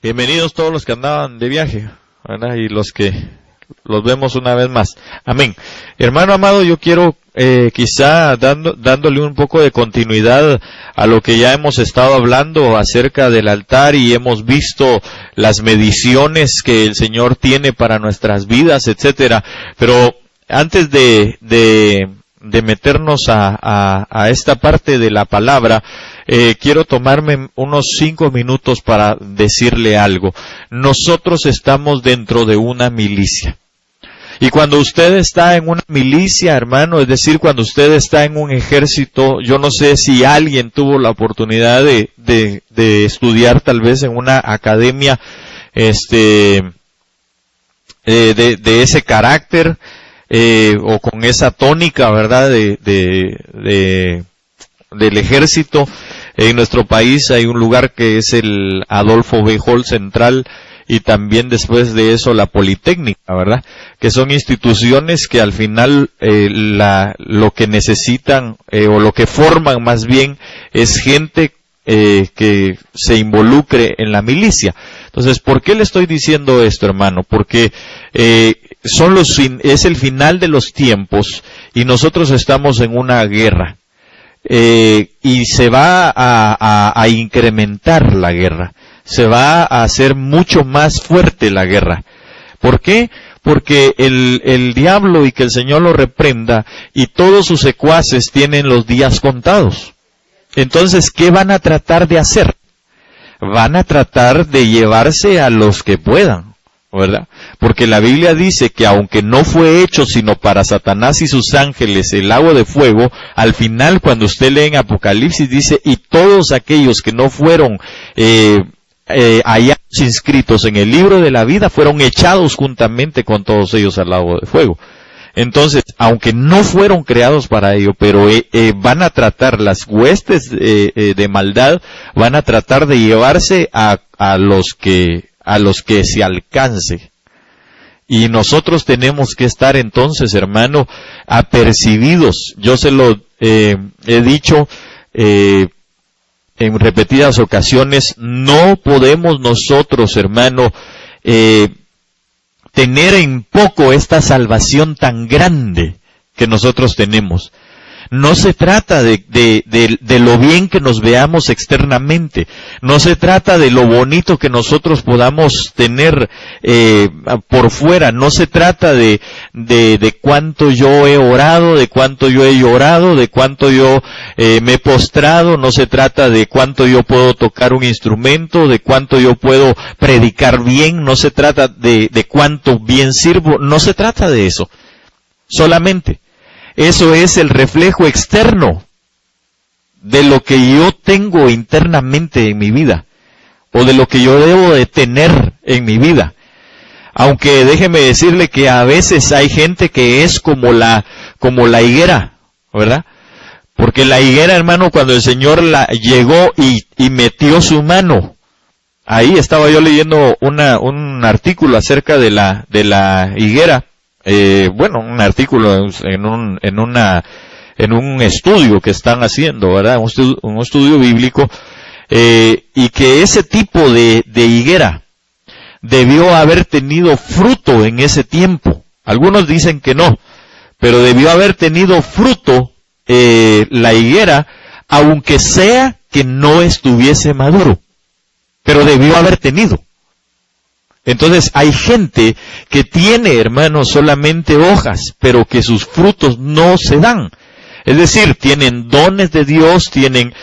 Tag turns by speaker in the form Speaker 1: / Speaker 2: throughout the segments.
Speaker 1: Bienvenidos todos los que andaban de viaje, ¿verdad? Y los que los vemos una vez más. Amén. Hermano amado, yo quiero quizá dándole un poco de continuidad a lo que ya hemos estado hablando acerca del altar, y hemos visto las mediciones que el Señor tiene para nuestras vidas, etcétera. Pero antes de meternos a esta parte de la palabra, quiero tomarme unos 5 minutos para decirle algo. Nosotros estamos dentro de una milicia. Y cuando usted está en una milicia, hermano, es decir, cuando usted está en un ejército, yo no sé si alguien tuvo la oportunidad de estudiar tal vez en una academia de ese carácter, o con esa tónica, ¿verdad?, del ejército. En nuestro país hay un lugar que es el Adolfo B. Hall Central, y también después de eso la Politécnica, ¿verdad?, que son instituciones que al final lo que necesitan, o lo que forman más bien, es gente que se involucre en la milicia. Entonces, ¿por qué le estoy diciendo esto, hermano? Porque es el final de los tiempos y nosotros estamos en una guerra. Y se va a incrementar la guerra. Se va a hacer mucho más fuerte la guerra. ¿Por qué? Porque el diablo, y que el Señor lo reprenda, y todos sus secuaces tienen los días contados. Entonces, ¿qué van a tratar de hacer? Van a tratar de llevarse a los que puedan, ¿verdad? Porque la Biblia dice que aunque no fue hecho sino para Satanás y sus ángeles el lago de fuego, al final cuando usted lee en Apocalipsis dice, y todos aquellos que no fueron hallados inscritos en el libro de la vida fueron echados juntamente con todos ellos al lago de fuego. Entonces, aunque no fueron creados para ello, pero van a tratar, las huestes de maldad van a tratar de llevarse a los que se alcance. Y nosotros tenemos que estar entonces, hermano, apercibidos. Yo se lo he dicho en repetidas ocasiones, no podemos nosotros, hermano, tener en poco esta salvación tan grande que nosotros tenemos. No se trata de lo bien que nos veamos externamente. No se trata de lo bonito que nosotros podamos tener por fuera. No se trata de cuánto yo he orado, de cuánto yo he llorado, de cuánto yo me he postrado. No se trata de cuánto yo puedo tocar un instrumento, de cuánto yo puedo predicar bien. No se trata de cuánto bien sirvo. No se trata de eso. Solamente. Eso es el reflejo externo de lo que yo tengo internamente en mi vida, o de lo que yo debo de tener en mi vida. Aunque déjeme decirle que a veces hay gente que es como la higuera, ¿verdad? Porque la higuera, hermano, cuando el Señor llegó y metió su mano, ahí estaba yo leyendo un artículo acerca de la higuera. Un artículo en un estudio que están haciendo, ¿verdad? Un estudio bíblico, y que ese tipo de higuera debió haber tenido fruto en ese tiempo. Algunos dicen que no, pero debió haber tenido fruto la higuera, aunque sea que no estuviese maduro, pero debió haber tenido. Entonces hay gente que tiene, hermanos, solamente hojas, pero que sus frutos no se dan. Es decir, tienen dones de Dios, tienen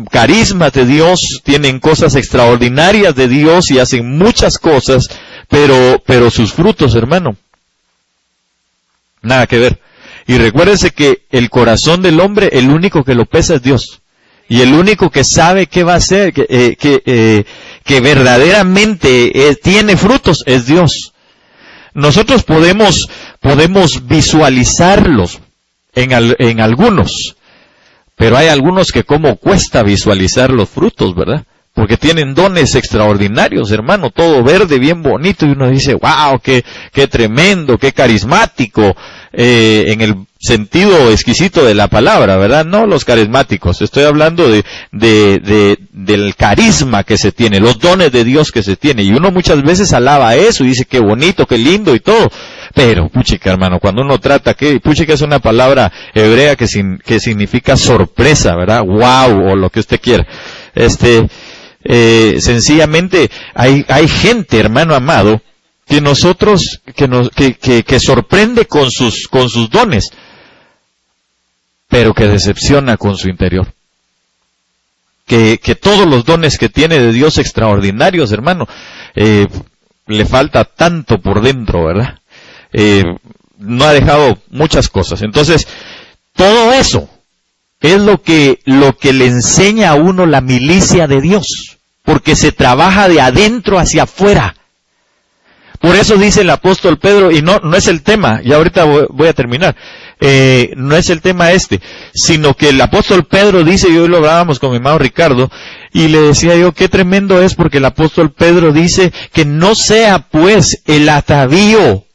Speaker 1: carismas de Dios, tienen cosas extraordinarias de Dios y hacen muchas cosas, pero sus frutos, hermano, nada que ver. Y recuérdense que el corazón del hombre, el único que lo pesa es Dios. Y el único que sabe qué va a hacer, que verdaderamente tiene frutos, es Dios. Nosotros podemos visualizarlos en algunos, pero hay algunos que como cuesta visualizar los frutos, ¿verdad? porque tienen dones extraordinarios, hermano, todo verde, bien bonito, y uno dice, wow, qué tremendo, qué carismático, en el sentido exquisito de la palabra, ¿verdad? No los carismáticos, estoy hablando del carisma que se tiene, los dones de Dios que se tiene, y uno muchas veces alaba eso y dice, qué bonito, qué lindo y todo, pero, puchica, hermano, cuando uno trata, puchica es una palabra hebrea que significa sorpresa, ¿verdad? Wow, o lo que usted quiera. Sencillamente hay gente, hermano amado, que sorprende con sus dones, pero que decepciona con su interior. Que todos los dones que tiene de Dios extraordinarios, hermano, le falta tanto por dentro, ¿verdad? No ha dejado muchas cosas. Entonces, todo eso es lo que le enseña a uno la milicia de Dios, porque se trabaja de adentro hacia afuera. Por eso dice el apóstol Pedro, y no es el tema, y ahorita voy a terminar, no es el tema sino que el apóstol Pedro dice, y hoy lo hablábamos con mi hermano Ricardo, y le decía yo, qué tremendo es, porque el apóstol Pedro dice que no sea pues el atavío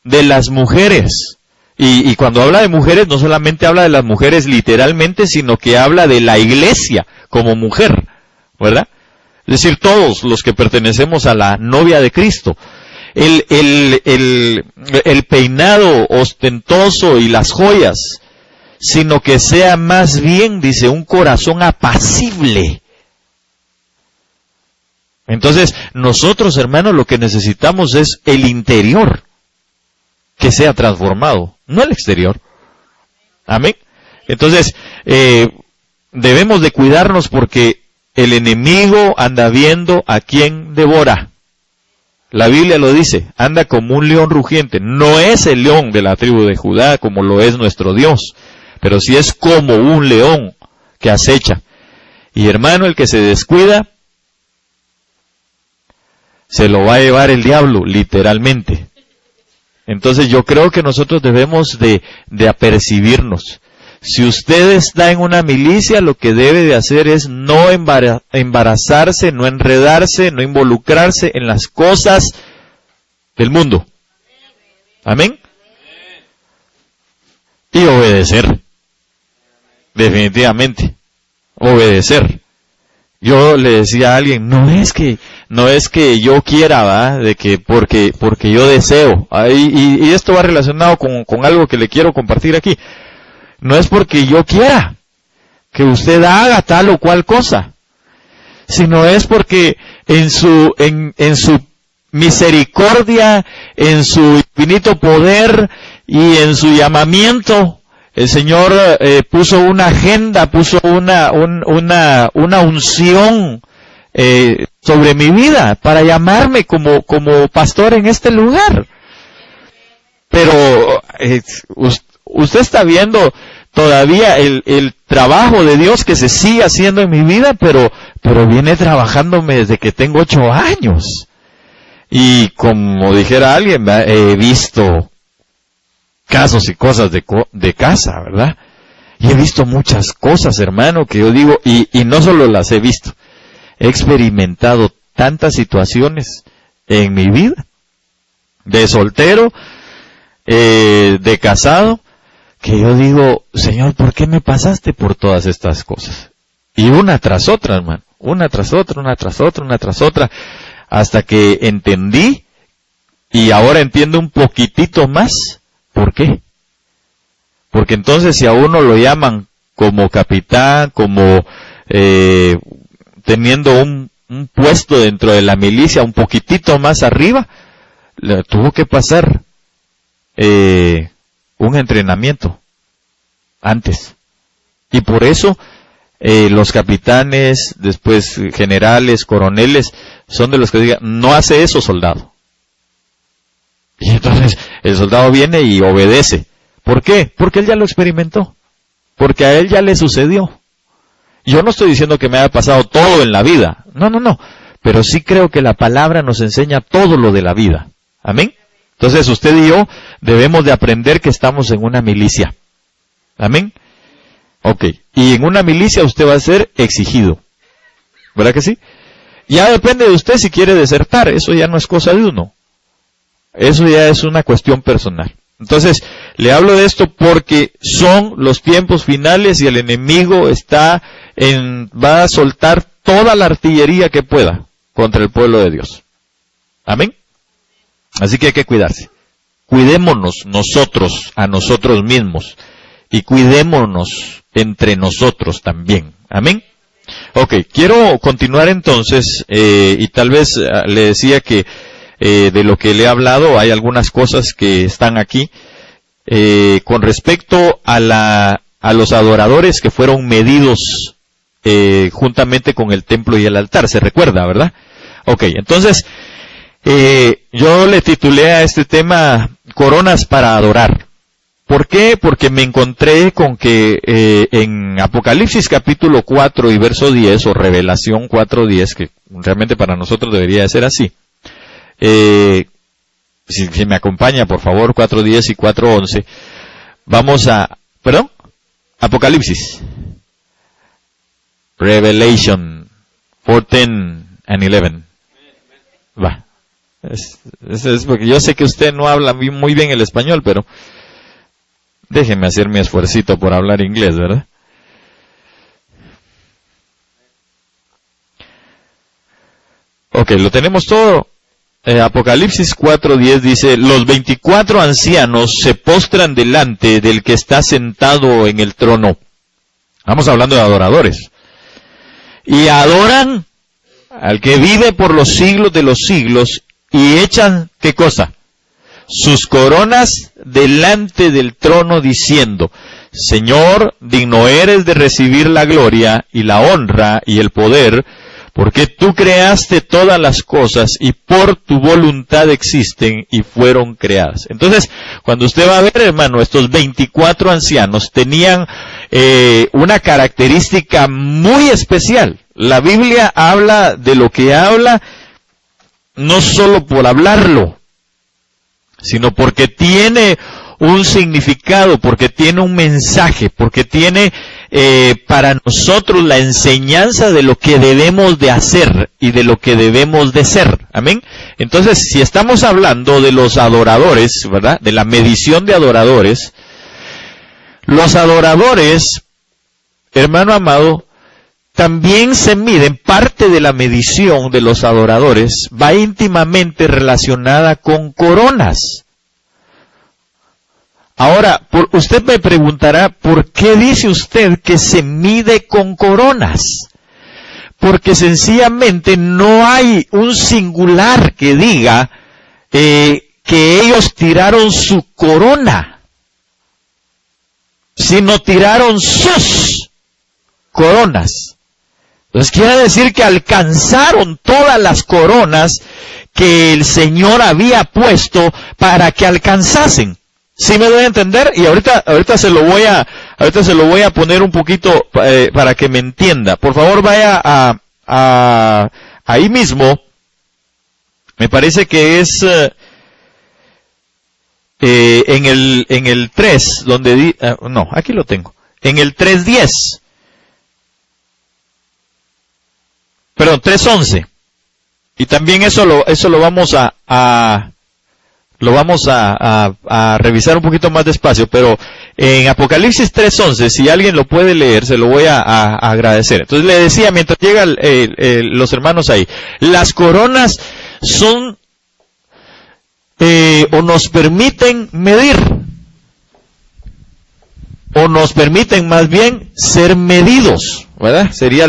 Speaker 1: de las mujeres. Y cuando habla de mujeres, no solamente habla de las mujeres literalmente, sino que habla de la iglesia como mujer, ¿verdad? Es decir, todos los que pertenecemos a la novia de Cristo. El peinado ostentoso y las joyas, sino que sea más bien, dice, un corazón apacible. Entonces, nosotros, hermanos, lo que necesitamos es el interior que sea transformado, no el exterior. Amén. Entonces, debemos de cuidarnos porque el enemigo anda viendo a quién devora. La Biblia lo dice, anda como un león rugiente. No es el león de la tribu de Judá como lo es nuestro Dios, pero sí es como un león que acecha. Y hermano, el que se descuida, se lo va a llevar el diablo, literalmente. Entonces yo creo que nosotros debemos de apercibirnos. Si usted está en una milicia, lo que debe de hacer es no embarazarse, no enredarse, no involucrarse en las cosas del mundo. Amén. Y obedecer. Definitivamente. Obedecer. Yo le decía a alguien, no es que yo quiera, ¿verdad? De que porque yo deseo. Y esto va relacionado con algo que le quiero compartir aquí. No es porque yo quiera que usted haga tal o cual cosa, sino es porque en su misericordia, en su infinito poder y en su llamamiento, el Señor puso una agenda, puso una unción sobre mi vida para llamarme como pastor en este lugar. Pero usted está viendo todavía el trabajo de Dios que se sigue haciendo en mi vida, pero viene trabajándome desde que tengo 8 años. Y como dijera alguien, he visto casos y cosas de casa, ¿verdad? Y he visto muchas cosas, hermano, que yo digo, y no solo las he visto, he experimentado tantas situaciones en mi vida, de soltero, de casado, que yo digo, Señor, ¿por qué me pasaste por todas estas cosas? Y una tras otra, hermano, una tras otra, hasta que entendí, y ahora entiendo un poquitito más, ¿por qué? Porque entonces si a uno lo llaman como capitán, como teniendo un puesto dentro de la milicia un poquitito más arriba, le tuvo que pasar un entrenamiento antes. Y por eso los capitanes, después generales, coroneles, son de los que digan, no hace eso, soldado. Y entonces el soldado viene y obedece. ¿Por qué? Porque él ya lo experimentó. Porque a él ya le sucedió. Yo no estoy diciendo que me haya pasado todo en la vida. No. Pero sí creo que la palabra nos enseña todo lo de la vida. Amén. Entonces usted y yo debemos de aprender que estamos en una milicia. Amén. Ok. Y en una milicia usted va a ser exigido. ¿Verdad que sí? Ya depende de usted si quiere desertar, eso ya no es cosa de uno. Eso ya es una cuestión personal. Entonces, le hablo de esto porque son los tiempos finales y el enemigo va a soltar toda la artillería que pueda contra el pueblo de Dios. Amén. Así que hay que cuidarse. Cuidémonos nosotros a nosotros mismos y cuidémonos entre nosotros también. Amén. Ok, quiero continuar entonces, y tal vez le decía que de lo que le he hablado hay algunas cosas que están aquí, con respecto a los adoradores que fueron medidos juntamente con el templo y el altar, se recuerda, ¿verdad? Ok, entonces, yo le titulé a este tema, Coronas para adorar. ¿Por qué? Porque me encontré con que en Apocalipsis capítulo 4 y verso 10, o Revelación 4:10, que realmente para nosotros debería de ser así. Si me acompaña, por favor, 4:10 y 4:11. Vamos a... ¿Perdón? Apocalipsis. Revelation 14 and 11. Va. Es porque yo sé que usted no habla muy bien el español, pero... déjeme hacer mi esfuercito por hablar inglés, ¿verdad? Ok, lo tenemos todo. Apocalipsis 4:10 dice, los 24 ancianos se postran delante del que está sentado en el trono. Vamos hablando de adoradores. Y adoran al que vive por los siglos de los siglos y echan, ¿qué cosa? Sus coronas delante del trono diciendo, Señor, digno eres de recibir la gloria y la honra y el poder, porque tú creaste todas las cosas y por tu voluntad existen y fueron creadas. Entonces, cuando usted va a ver, hermano, estos 24 ancianos tenían una característica muy especial. La Biblia habla de lo que habla no solo por hablarlo, sino porque tiene un significado, porque tiene un mensaje, porque tiene para nosotros la enseñanza de lo que debemos de hacer y de lo que debemos de ser. Amén. Entonces, si estamos hablando de los adoradores, ¿verdad? De la medición de adoradores, los adoradores, hermano amado, también se miden, parte de la medición de los adoradores va íntimamente relacionada con coronas. Ahora, usted me preguntará, ¿por qué dice usted que se mide con coronas? Porque sencillamente no hay un singular que diga que ellos tiraron su corona, sino tiraron sus coronas. Entonces quiere decir que alcanzaron todas las coronas que el Señor había puesto para que alcanzasen. ¿Sí me doy a entender? Y ahorita se lo voy a poner un poquito para que me entienda. Por favor, vaya ahí mismo. Me parece que es en el 3, donde no, aquí lo tengo. En el 3:10. Perdón, 3:11. Y también eso lo vamos a revisar un poquito más despacio, pero en Apocalipsis 3:11, si alguien lo puede leer, se lo voy a agradecer. Entonces le decía, mientras llegan los hermanos ahí, las coronas son, o nos permiten medir, o nos permiten más bien ser medidos, ¿verdad? Sería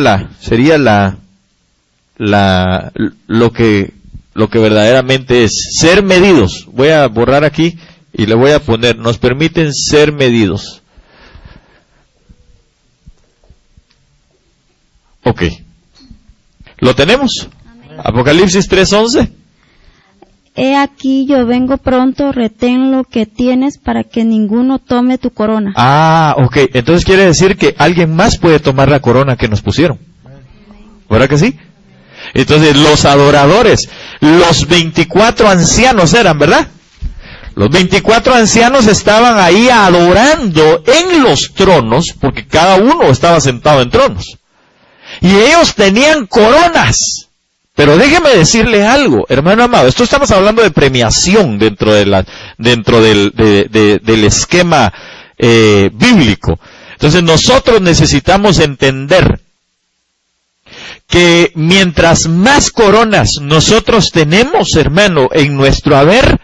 Speaker 1: lo que verdaderamente es ser medidos. Voy a borrar aquí y le voy a poner, nos permiten ser medidos. Ok. ¿Lo tenemos? Amén. Apocalipsis 3:11.
Speaker 2: He aquí yo vengo pronto, retén lo que tienes para que ninguno tome tu corona.
Speaker 1: Ok. Entonces quiere decir que alguien más puede tomar la corona que nos pusieron. ¿Verdad que sí? Entonces los adoradores, los 24 ancianos eran, ¿verdad? Los 24 ancianos estaban ahí adorando en los tronos, porque cada uno estaba sentado en tronos. Y ellos tenían coronas, Pero déjeme decirle algo, hermano amado, esto estamos hablando de premiación dentro del esquema bíblico. Entonces nosotros necesitamos entender que mientras más coronas nosotros tenemos, hermano, en nuestro haber,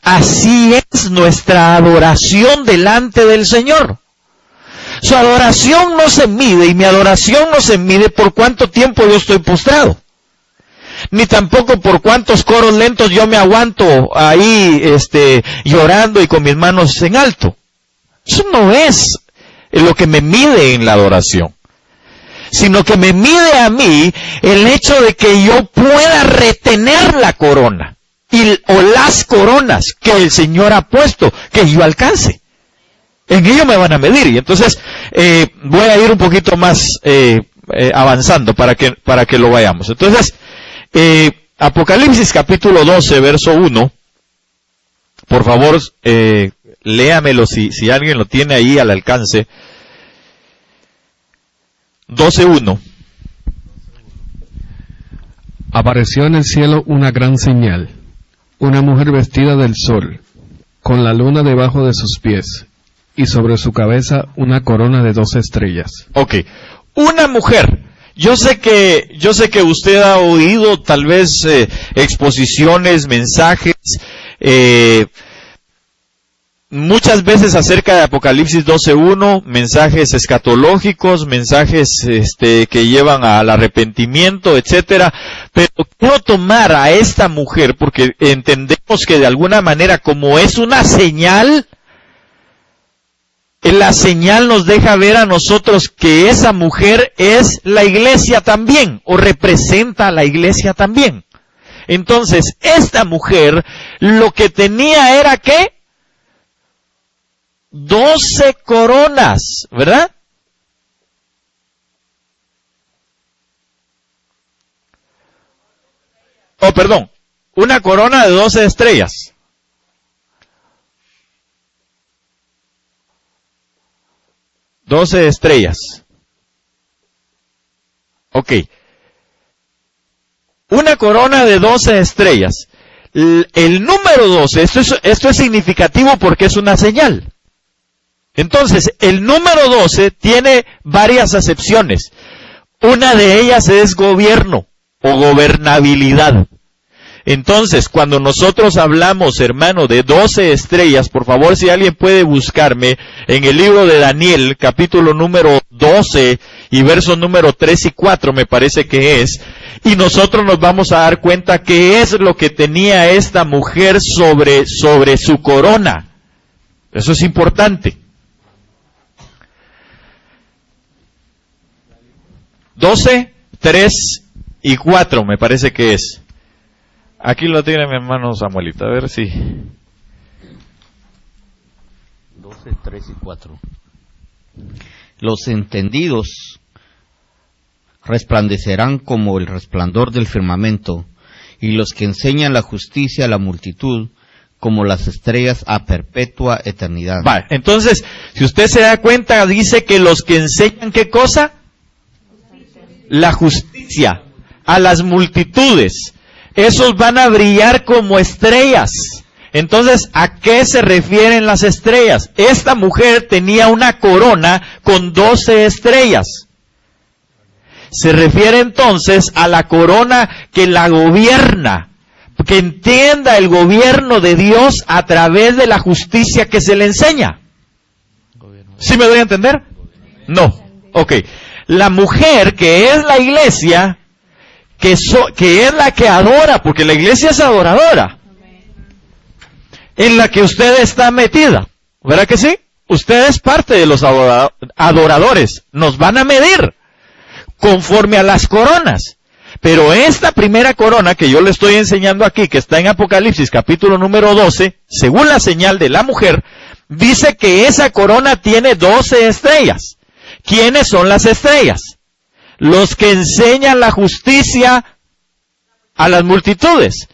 Speaker 1: así es nuestra adoración delante del Señor. Su adoración no se mide, y mi adoración no se mide por cuánto tiempo yo estoy postrado, ni tampoco por cuántos coros lentos yo me aguanto ahí llorando y con mis manos en alto. Eso no es lo que me mide en la adoración, sino que me mide a mí el hecho de que yo pueda retener la corona o las coronas que el Señor ha puesto, que yo alcance. En ello me van a medir. Y entonces voy a ir un poquito más avanzando para que lo vayamos. Entonces, Apocalipsis capítulo 12, verso 1. Por favor, léamelo si alguien lo tiene ahí al alcance. 12:1.
Speaker 3: Apareció en el cielo una gran señal, una mujer vestida del sol, con la luna debajo de sus pies, y sobre su cabeza una corona de 12 estrellas.
Speaker 1: Ok, una mujer. Yo sé que usted ha oído tal vez exposiciones, mensajes, muchas veces acerca de Apocalipsis 12:1, mensajes escatológicos, mensajes que llevan al arrepentimiento, etcétera. Pero quiero tomar a esta mujer porque entendemos que de alguna manera, como es una señal, la señal nos deja ver a nosotros que esa mujer es la iglesia también, o representa a la iglesia también. Entonces, esta mujer lo que tenía era ¿qué? 12 coronas, ¿verdad? Oh, perdón, una corona de 12 estrellas. Doce estrellas. Ok. Una corona de 12 estrellas. El número 12, esto es significativo porque es una señal. Entonces, el número 12 tiene varias acepciones. Una de ellas es gobierno o gobernabilidad. Entonces, cuando nosotros hablamos, hermano, de 12 estrellas, por favor, si alguien puede buscarme en el libro de Daniel, capítulo número 12 y versos número 3 y 4, me parece que es, y nosotros nos vamos a dar cuenta qué es lo que tenía esta mujer sobre su corona. Eso es importante. 12, 3 y 4 me parece que es. Aquí lo tiene mi hermano Samuelito, a ver si.
Speaker 4: 12, 3 y 4. Los entendidos resplandecerán como el resplandor del firmamento, y los que enseñan la justicia a la multitud como las estrellas a perpetua eternidad.
Speaker 1: Vale, entonces, si usted se da cuenta, dice que los que enseñan ¿qué cosa? La justicia a las multitudes. Esos van a brillar como estrellas. Entonces, ¿a qué se refieren las estrellas? Esta mujer tenía una corona con 12 estrellas. Se refiere entonces a la corona que la gobierna, que entienda el gobierno de Dios a través de la justicia que se le enseña. ¿Sí me doy a entender? No. Ok. La mujer que es la iglesia, que es la que adora, porque la iglesia es adoradora, en la que usted está metida, ¿verdad que sí? Usted es parte de los adoradores, nos van a medir conforme a las coronas, pero esta primera corona que yo le estoy enseñando aquí, que está en Apocalipsis capítulo número 12, según la señal de la mujer, dice que esa corona tiene 12 estrellas. ¿Quiénes son las estrellas? Los que enseñan la justicia a las multitudes.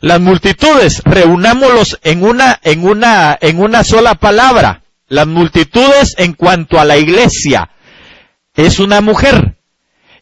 Speaker 1: Las multitudes, reunámoslos en una sola palabra. Las multitudes en cuanto a la iglesia es una mujer.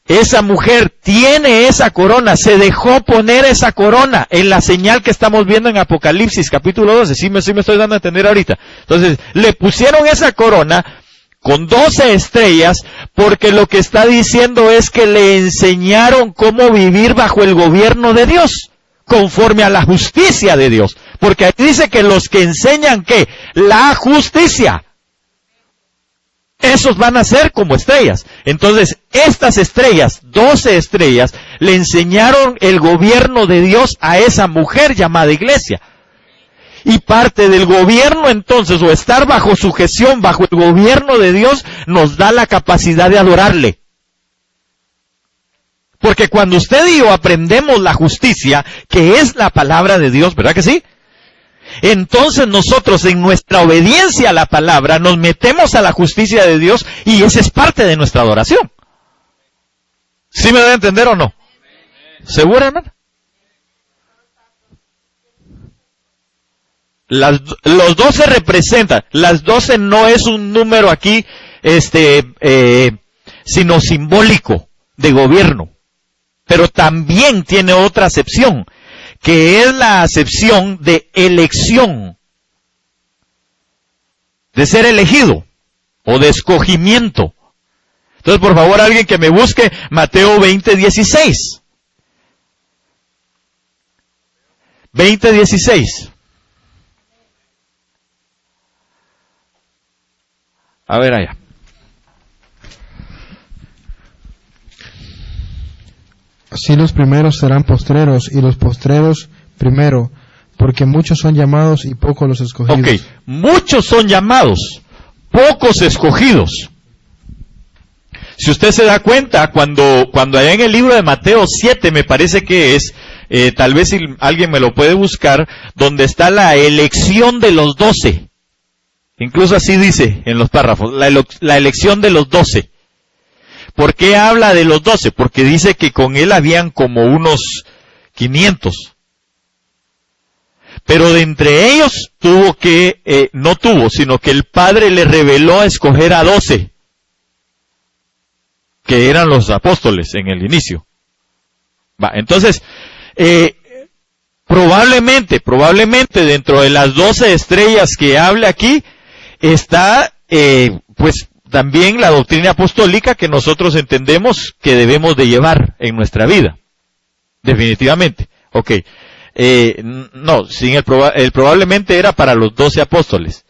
Speaker 1: esa mujer tiene esa corona, se dejó poner esa corona en la señal que estamos viendo en Apocalipsis capítulo 12, sí me estoy dando a entender ahorita. Entonces, le pusieron esa corona con 12 estrellas, porque lo que está diciendo es que le enseñaron cómo vivir bajo el gobierno de Dios, conforme a la justicia de Dios. Porque ahí dice que los que enseñan, ¿qué? La justicia. Esos van a ser como estrellas. Entonces, estas estrellas, 12 estrellas, le enseñaron el gobierno de Dios a esa mujer llamada iglesia. Y parte del gobierno entonces, o estar bajo sujeción, bajo el gobierno de Dios, nos da la capacidad de adorarle. Porque cuando usted y yo aprendemos la justicia, que es la palabra de Dios, ¿verdad que sí? Entonces nosotros en nuestra obediencia a la palabra nos metemos a la justicia de Dios y esa es parte de nuestra adoración. ¿Sí me debe entender o no? ¿Segura, hermano? Los 12 representan, las 12 no es un número aquí, sino simbólico de gobierno. Pero también tiene otra acepción, que es la acepción de elección, de ser elegido, o de escogimiento. Entonces, por favor, alguien que me busque Mateo 20:16. 20:16. A ver allá.
Speaker 5: Así los primeros serán postreros y los postreros primero, porque muchos son llamados y pocos los escogidos.
Speaker 1: Ok, muchos son llamados, pocos escogidos. Si usted se da cuenta, cuando allá en el libro de Mateo 7, me parece que es, tal vez si alguien me lo puede buscar, donde está la elección de los 12. Incluso así dice en los párrafos, la elección de los 12. ¿Por qué habla de los 12? Porque dice que con él habían como unos 500. Pero de entre ellos no tuvo, sino que el Padre le reveló a escoger a 12, que eran los apóstoles en el inicio. Entonces, probablemente dentro de las 12 estrellas que habla aquí, está, pues, también la doctrina apostólica que nosotros entendemos que debemos de llevar en nuestra vida. Definitivamente. Ok. No, sin el probablemente era para los 12 apóstoles.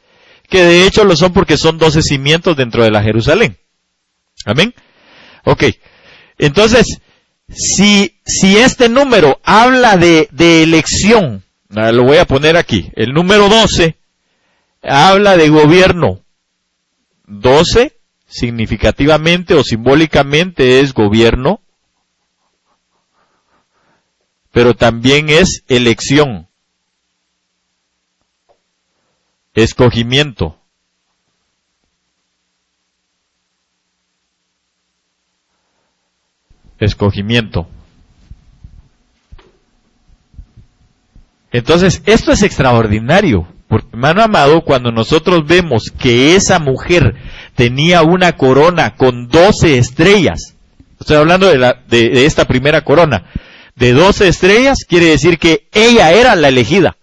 Speaker 1: Que de hecho lo son porque son 12 cimientos dentro de la Jerusalén. Amén. Ok. Entonces, si este número habla de elección, lo voy a poner aquí. El número 12 habla de gobierno. 12 significativamente o simbólicamente es gobierno, pero también es elección, escogimiento. Escogimiento. Entonces, esto es extraordinario. Porque, hermano amado, cuando nosotros vemos que esa mujer tenía una corona con 12 estrellas, estoy hablando de esta primera corona, de 12 estrellas, quiere decir que ella era la elegida.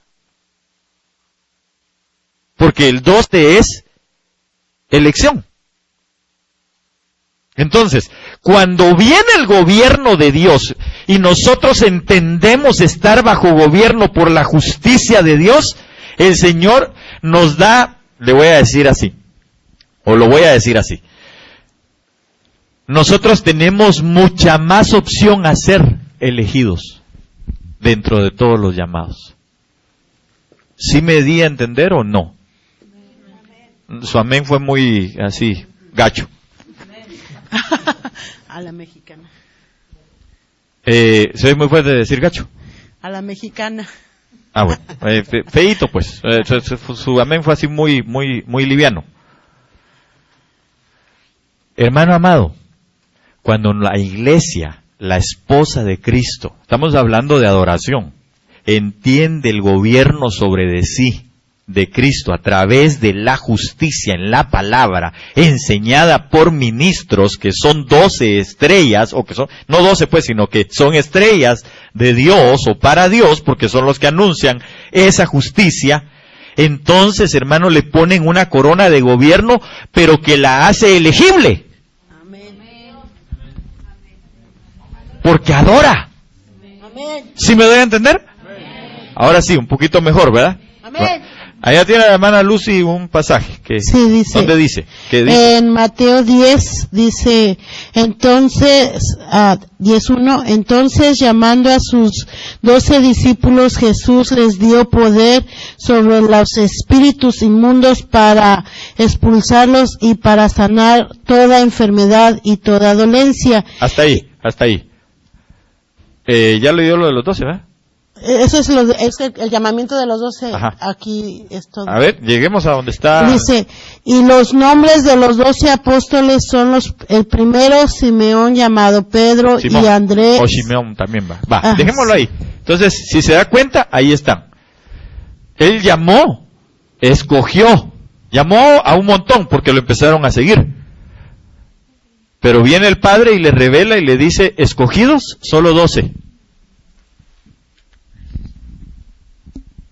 Speaker 1: Porque el 12 es elección. Entonces, cuando viene el gobierno de Dios y nosotros entendemos estar bajo gobierno por la justicia de Dios, el Señor nos da, le voy a decir así, o lo voy a decir así. Nosotros tenemos mucha más opción a ser elegidos dentro de todos los llamados. ¿Sí me di a entender o no? Su amén fue muy así, gacho.
Speaker 6: A la mexicana.
Speaker 1: ¿Soy muy fuerte de decir gacho?
Speaker 6: A la mexicana.
Speaker 1: Ah, bueno, feíto pues, su amén fue así muy liviano. Hermano amado, cuando la iglesia, la esposa de Cristo, estamos hablando de adoración, entiende el gobierno sobre de sí, de Cristo a través de la justicia en la palabra, enseñada por ministros que son 12 estrellas, o que son, no 12 pues, sino que son estrellas de Dios o para Dios, porque son los que anuncian esa justicia, entonces, hermano, le ponen una corona de gobierno, pero que la hace elegible.
Speaker 6: Amén.
Speaker 1: Porque adora.
Speaker 6: Amén.
Speaker 1: ¿Sí me doy a entender? Ahora sí, un poquito mejor, ¿verdad?
Speaker 6: Amén.
Speaker 1: Allá tiene la hermana Lucy un pasaje. Que,
Speaker 7: Sí, dice.
Speaker 1: ¿dónde dice? ¿Qué dice?
Speaker 7: En Mateo 10 dice, entonces, 10:1, entonces llamando a sus 12 discípulos, Jesús les dio poder sobre los espíritus inmundos para expulsarlos y para sanar toda enfermedad y toda dolencia.
Speaker 1: Hasta ahí, hasta ahí. Ya le dio lo de los 12, ¿verdad?
Speaker 7: Eso es, el llamamiento de los 12.
Speaker 1: Ajá.
Speaker 7: Aquí es todo.
Speaker 1: A ver, lleguemos a donde está.
Speaker 7: Dice, y los nombres de los 12 apóstoles son el primero, Simeón, llamado Pedro,
Speaker 1: Simón,
Speaker 7: y Andrés.
Speaker 1: o Simeón también va. Va,
Speaker 7: Ajá.
Speaker 1: dejémoslo ahí. Entonces, si se da cuenta, ahí están. Él llamó, escogió, llamó a un montón porque lo empezaron a seguir. Pero viene el Padre y le revela y le dice, escogidos, solo 12.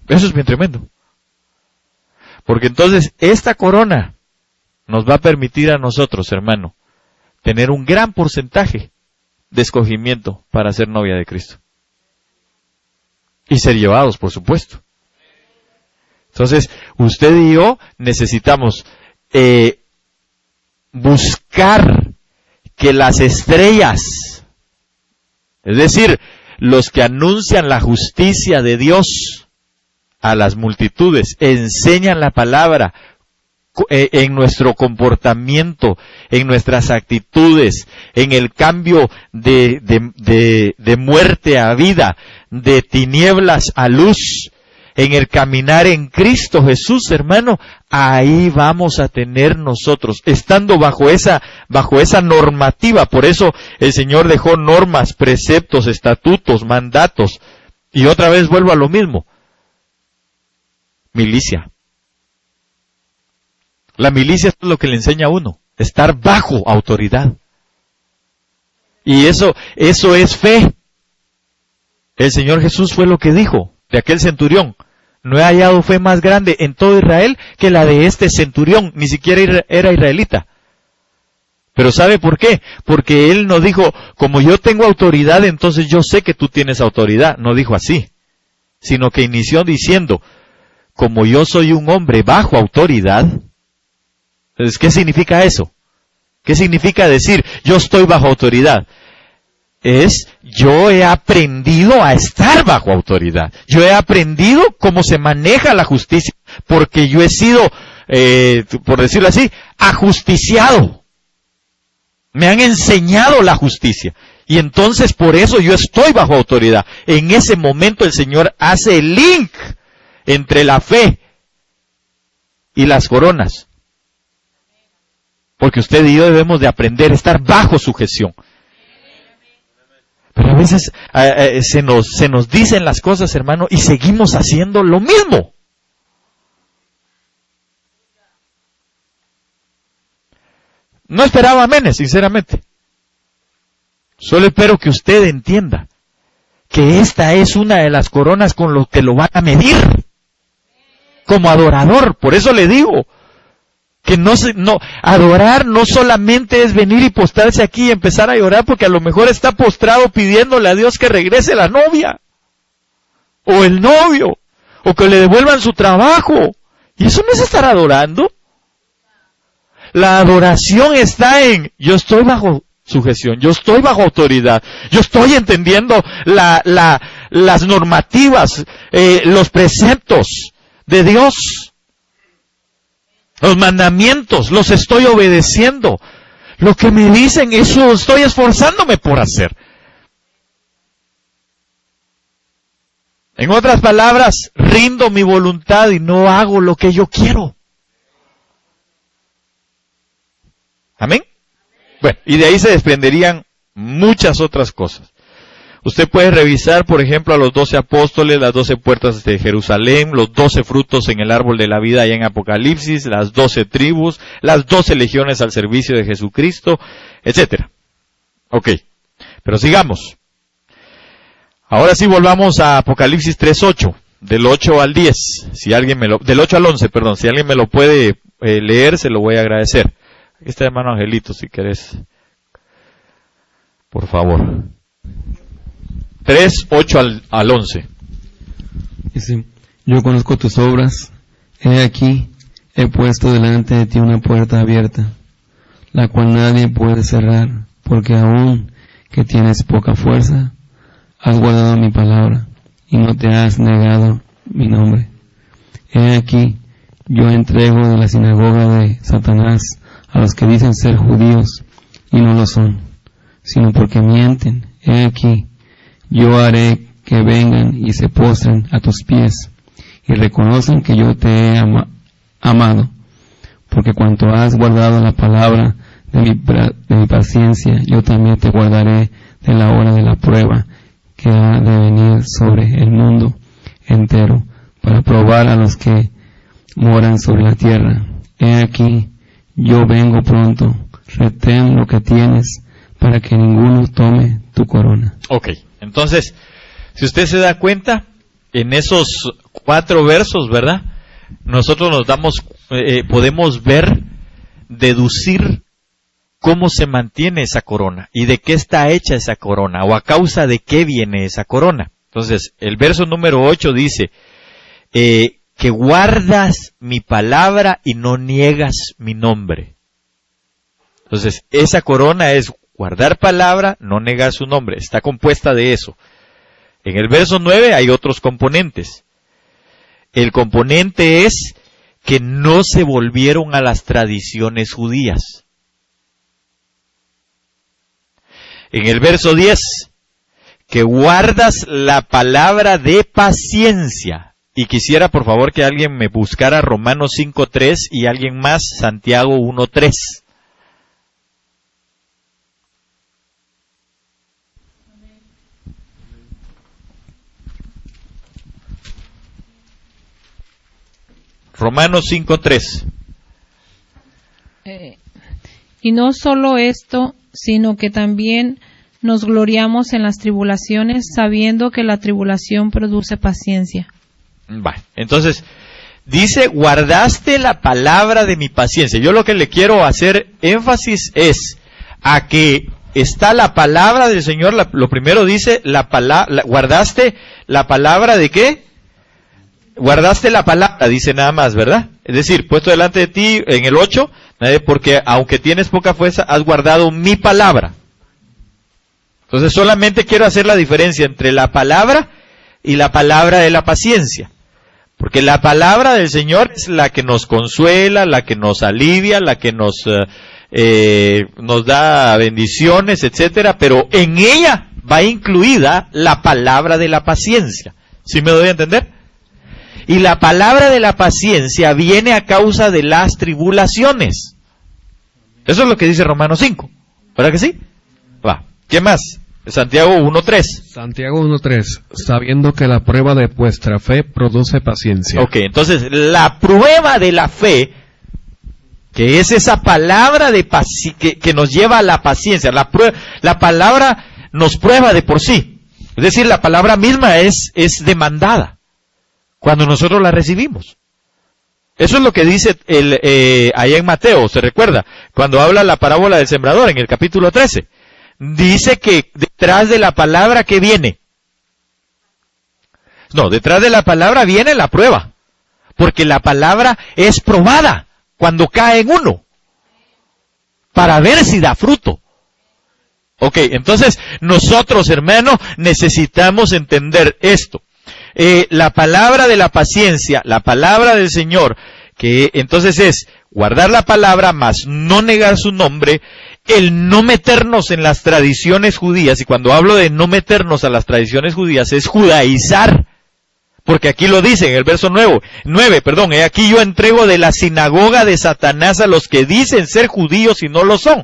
Speaker 1: Eso es bien tremendo. Porque entonces esta corona nos va a permitir a nosotros, hermano, tener un gran porcentaje de escogimiento para ser novia de Cristo. Y ser llevados, por supuesto. Entonces, usted y yo necesitamos buscar que las estrellas, es decir, los que anuncian la justicia de Dios a las multitudes, enseñan la palabra en nuestro comportamiento, en nuestras actitudes, en el cambio de muerte a vida, de tinieblas a luz, en el caminar en Cristo Jesús, hermano, ahí vamos a tener nosotros, estando bajo esa normativa. Por eso el Señor dejó normas, preceptos, estatutos, mandatos. Y otra vez vuelvo a lo mismo. Milicia. La milicia es lo que le enseña a uno, estar bajo autoridad. Y eso es fe. El Señor Jesús fue lo que dijo de aquel centurión. No he hallado fe más grande en todo Israel que la de este centurión, ni siquiera era israelita. Pero ¿sabe por qué? Porque él no dijo, como yo tengo autoridad, entonces yo sé que tú tienes autoridad. No dijo así, sino que inició diciendo, como yo soy un hombre bajo autoridad. Entonces, ¿qué significa eso? ¿Qué significa decir, yo estoy bajo autoridad? Yo he aprendido a estar bajo autoridad. Yo he aprendido cómo se maneja la justicia, porque yo he sido, por decirlo así, ajusticiado. Me han enseñado la justicia. Y entonces por eso yo estoy bajo autoridad. En ese momento el Señor hace el link entre la fe y las coronas. Porque usted y yo debemos de aprender a estar bajo sujeción. Pero a veces se nos dicen las cosas, hermano, y seguimos haciendo lo mismo. No esperaba amenes, sinceramente. Solo espero que usted entienda que esta es una de las coronas con lo que lo van a medir como adorador. Por eso le digo que adorar no solamente es venir y postrarse aquí y empezar a llorar, porque a lo mejor está postrado pidiéndole a Dios que regrese la novia o el novio o que le devuelvan su trabajo. Y eso no es estar adorando. La adoración está en, yo estoy bajo sujeción, yo estoy bajo autoridad, yo estoy entendiendo las normativas, los preceptos de Dios. Los mandamientos, los estoy obedeciendo. Lo que me dicen, eso estoy esforzándome por hacer. En otras palabras, rindo mi voluntad y no hago lo que yo quiero. ¿Amén? Bueno, y de ahí se desprenderían muchas otras cosas. Usted puede revisar, por ejemplo, a los 12 apóstoles, las 12 puertas de Jerusalén, los 12 frutos en el árbol de la vida allá en Apocalipsis, las 12 tribus, las 12 legiones al servicio de Jesucristo, etcétera. Ok, pero sigamos. Ahora sí volvamos a Apocalipsis 3:8, del 8 al 10, del 8 al 11, perdón, si alguien me lo puede leer, se lo voy a agradecer. Aquí está hermano Angelito, si querés. Por favor. 3, 8 al 11.
Speaker 3: Dice, yo conozco tus obras, he aquí, he puesto delante de ti una puerta abierta, la cual nadie puede cerrar, porque aún que tienes poca fuerza, has guardado mi palabra, y no te has negado mi nombre. He aquí, yo entrego de la sinagoga de Satanás a los que dicen ser judíos, y no lo son, sino porque mienten. He aquí, yo haré que vengan y se postren a tus pies, y reconocen que yo te he amado, porque cuanto has guardado la palabra de mi paciencia, yo también te guardaré de la hora de la prueba que ha de venir sobre el mundo entero, para probar a los que moran sobre la tierra. He aquí, yo vengo pronto, retén lo que tienes, para que ninguno tome tu corona.
Speaker 1: Ok, entonces, si usted se da cuenta, en esos 4 versos, ¿verdad? Nosotros podemos ver, deducir cómo se mantiene esa corona y de qué está hecha esa corona o a causa de qué viene esa corona. Entonces, el verso número 8 dice, que guardas mi palabra y no niegas mi nombre. Entonces, esa corona es guardar palabra, no negar su nombre. Está compuesta de eso. En el verso 9 hay otros componentes. El componente es que no se volvieron a las tradiciones judías. En el verso 10, que guardas la palabra de paciencia. Y quisiera por favor que alguien me buscara Romanos 5:3 y alguien más Santiago 1:3. Romanos 5:3.
Speaker 8: Y no solo esto, sino que también nos gloriamos en las tribulaciones, sabiendo que la tribulación produce paciencia.
Speaker 1: Vale, entonces, dice, guardaste la palabra de mi paciencia. Yo lo que le quiero hacer énfasis es a que está la palabra del Señor. Lo primero dice, guardaste la palabra de ¿qué? Guardaste la palabra, dice nada más, ¿verdad? Es decir, puesto delante de ti, en el 8, porque aunque tienes poca fuerza, has guardado mi palabra. Entonces solamente quiero hacer la diferencia entre la palabra y la palabra de la paciencia. Porque la palabra del Señor es la que nos consuela, la que nos alivia, la que nos da bendiciones, etcétera, pero en ella va incluida la palabra de la paciencia. ¿Sí me doy a entender? Y la palabra de la paciencia viene a causa de las tribulaciones. Eso es lo que dice Romanos 5. ¿Verdad que sí? Va. ¿Qué más? Santiago 1:3.
Speaker 3: Santiago 1:3. Sabiendo que la prueba de vuestra fe produce paciencia.
Speaker 1: Ok, entonces la prueba de la fe, que es esa palabra de que nos lleva a la paciencia. La palabra nos prueba de por sí. Es decir, la palabra misma es demandada cuando nosotros la recibimos. Eso es lo que dice allá en Mateo, ¿se recuerda? Cuando habla la parábola del sembrador en el capítulo 13. Dice que detrás de la palabra, ¿qué viene? No, detrás de la palabra viene la prueba. Porque la palabra es probada cuando cae en uno. Para ver si da fruto. Ok, entonces nosotros, hermanos, necesitamos entender esto. La palabra de la paciencia, la palabra del Señor, que entonces es guardar la palabra, mas no negar su nombre, el no meternos en las tradiciones judías, y cuando hablo de no meternos a las tradiciones judías, es judaizar, porque aquí lo dice en el verso 9, he aquí yo entrego de la sinagoga de Satanás a los que dicen ser judíos y no lo son,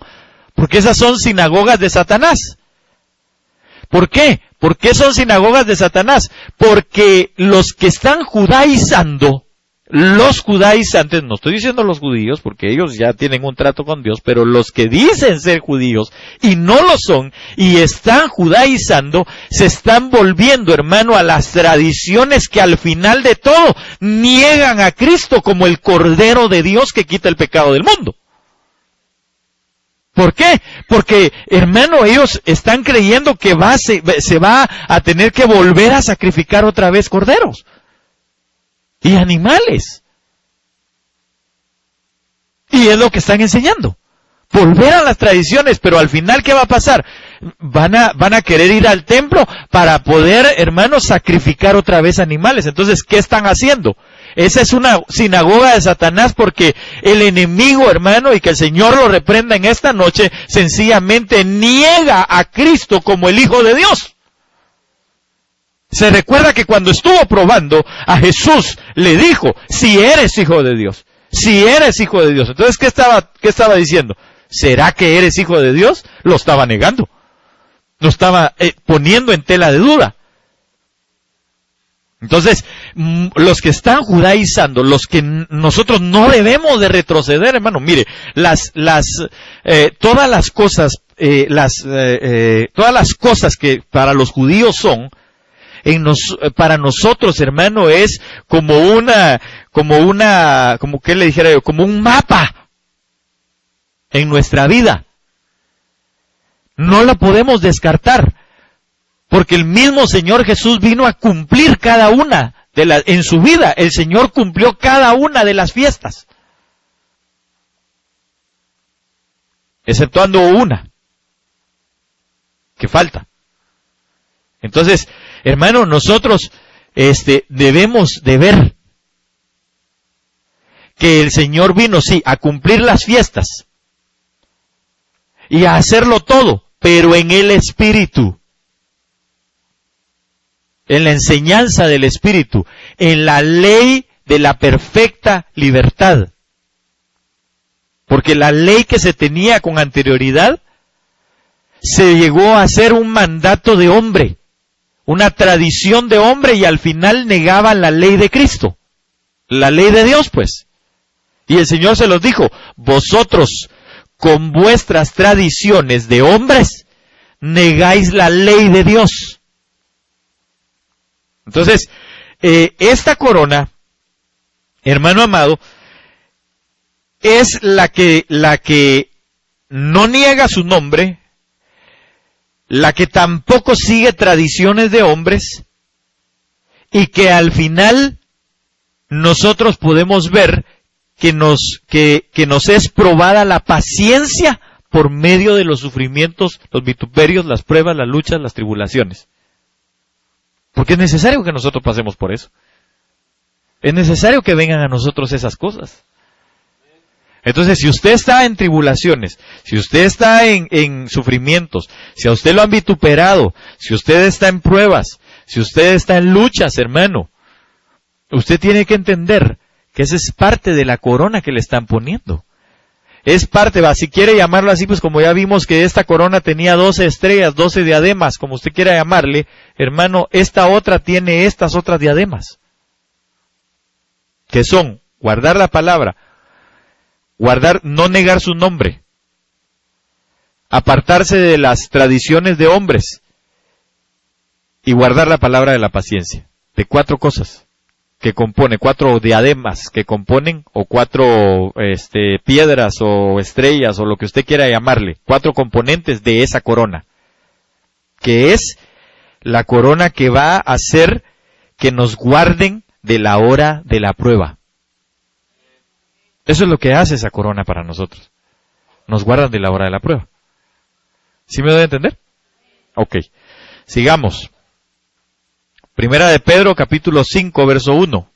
Speaker 1: porque esas son sinagogas de Satanás. ¿Por qué? ¿Por qué son sinagogas de Satanás? Porque los que están judaizando, los judaizantes, no estoy diciendo los judíos, porque ellos ya tienen un trato con Dios, pero los que dicen ser judíos y no lo son, y están judaizando, se están volviendo, hermano, a las tradiciones que al final de todo niegan a Cristo como el Cordero de Dios que quita el pecado del mundo. ¿Por qué? Porque, hermano, ellos están creyendo que se va a tener que volver a sacrificar otra vez corderos y animales. Y es lo que están enseñando. Volver a las tradiciones, pero al final, ¿qué va a pasar? Van a querer ir al templo para poder, hermanos, sacrificar otra vez animales. Entonces, ¿qué están haciendo? Esa es una sinagoga de Satanás, porque el enemigo, hermano, y que el Señor lo reprenda en esta noche, sencillamente niega a Cristo como el Hijo de Dios. Se recuerda que cuando estuvo probando a Jesús, le dijo, si eres hijo de Dios, si eres hijo de Dios. Entonces, ¿qué estaba diciendo? ¿Será que eres hijo de Dios? Lo estaba negando. Lo estaba poniendo en tela de duda. Entonces, los que están judaizando, los que nosotros no debemos de retroceder, hermano, mire, todas las cosas que para los judíos son, para nosotros, hermano, es como ¿qué le dijera yo? Como un mapa en nuestra vida. No la podemos descartar, porque el mismo Señor Jesús vino a cumplir cada una en su vida. El Señor cumplió cada una de las fiestas, exceptuando una que falta. Entonces, hermano, nosotros debemos de ver que el Señor vino, sí, a cumplir las fiestas y a hacerlo todo, pero en el Espíritu, en la enseñanza del Espíritu, en la ley de la perfecta libertad. Porque la ley que se tenía con anterioridad se llegó a ser un mandato de hombre, una tradición de hombre, y al final negaban la ley de Cristo, la ley de Dios, pues. Y el Señor se los dijo, vosotros con vuestras tradiciones de hombres negáis la ley de Dios. Entonces, esta corona, hermano amado, es la que no niega su nombre, la que tampoco sigue tradiciones de hombres, y que al final nosotros podemos ver que nos es probada la paciencia por medio de los sufrimientos, los vituperios, las pruebas, las luchas, las tribulaciones. Porque es necesario que nosotros pasemos por eso. Es necesario que vengan a nosotros esas cosas. Entonces, si usted está en tribulaciones, si usted está en sufrimientos, si a usted lo han vituperado, si usted está en pruebas, si usted está en luchas, hermano, usted tiene que entender que esa es parte de la corona que le están poniendo. Es parte, si quiere llamarlo así, pues como ya vimos que esta corona tenía 12 estrellas, 12 diademas, como usted quiera llamarle, hermano, esta otra tiene estas otras diademas, que son guardar la palabra, no negar su nombre, apartarse de las tradiciones de hombres y guardar la palabra de la paciencia. De 4 cosas que compone, 4 diademas que componen, o 4 piedras o estrellas o lo que usted quiera llamarle, 4 componentes de esa corona, que es la corona que va a hacer que nos guarden de la hora de la prueba. Eso es lo que hace esa corona para nosotros. Nos guardan de la hora de la prueba. ¿Sí me doy a entender? Ok. Sigamos. Primera de Pedro, capítulo 5, verso 1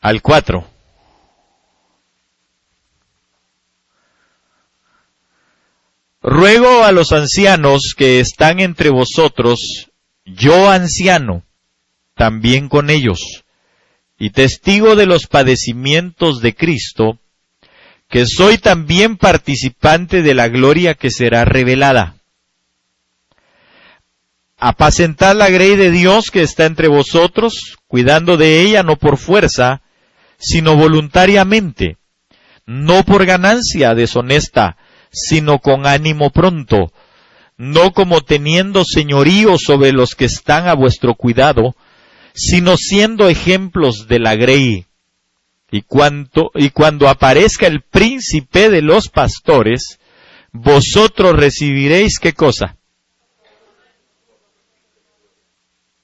Speaker 1: al 4. Ruego a los ancianos que están entre vosotros, yo anciano, también con ellos, y testigo de los padecimientos de Cristo, que soy también participante de la gloria que será revelada. apacentad la grey de Dios que está entre vosotros, cuidando de ella no por fuerza, sino voluntariamente, no por ganancia deshonesta, sino con ánimo pronto, no como teniendo señorío sobre los que están a vuestro cuidado, sino siendo ejemplos de la grey. Y cuando aparezca el príncipe de los pastores, vosotros recibiréis, ¿qué cosa?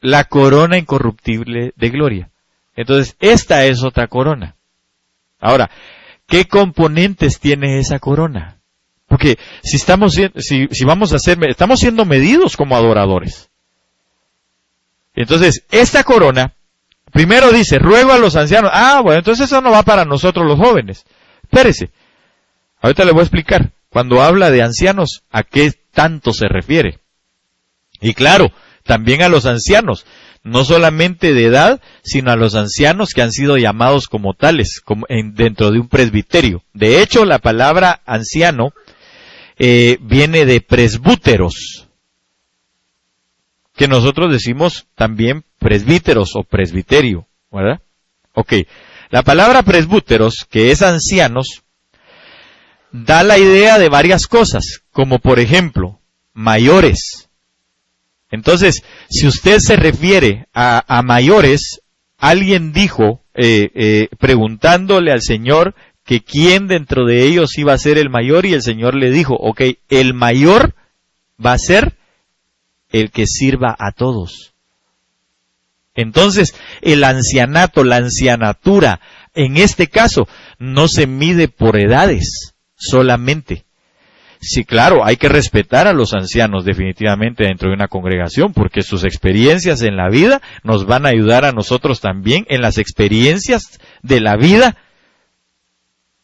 Speaker 1: La corona incorruptible de gloria. Entonces, esta es otra corona. Ahora, ¿qué componentes tiene esa corona? Porque si estamos siendo medidos como adoradores. Entonces, esta corona, primero dice, ruego a los ancianos. Bueno, entonces eso no va para nosotros los jóvenes. Espérese. Ahorita le voy a explicar. Cuando habla de ancianos, ¿a qué tanto se refiere? Y claro, también a los ancianos. No solamente de edad, sino a los ancianos que han sido llamados como tales, dentro de un presbiterio. De hecho, la palabra anciano viene de presbúteros, que nosotros decimos también presbíteros o presbiterio, ¿verdad? Ok, la palabra presbúteros, que es ancianos, da la idea de varias cosas, como por ejemplo, mayores. Entonces, si usted se refiere a mayores, alguien dijo, preguntándole al Señor que quién dentro de ellos iba a ser el mayor, y el Señor le dijo, ok, el mayor va a ser el que sirva a todos. Entonces, el ancianato, la ancianatura, en este caso, no se mide por edades solamente. Sí, claro, hay que respetar a los ancianos definitivamente dentro de una congregación, porque sus experiencias en la vida nos van a ayudar a nosotros también en las experiencias de la vida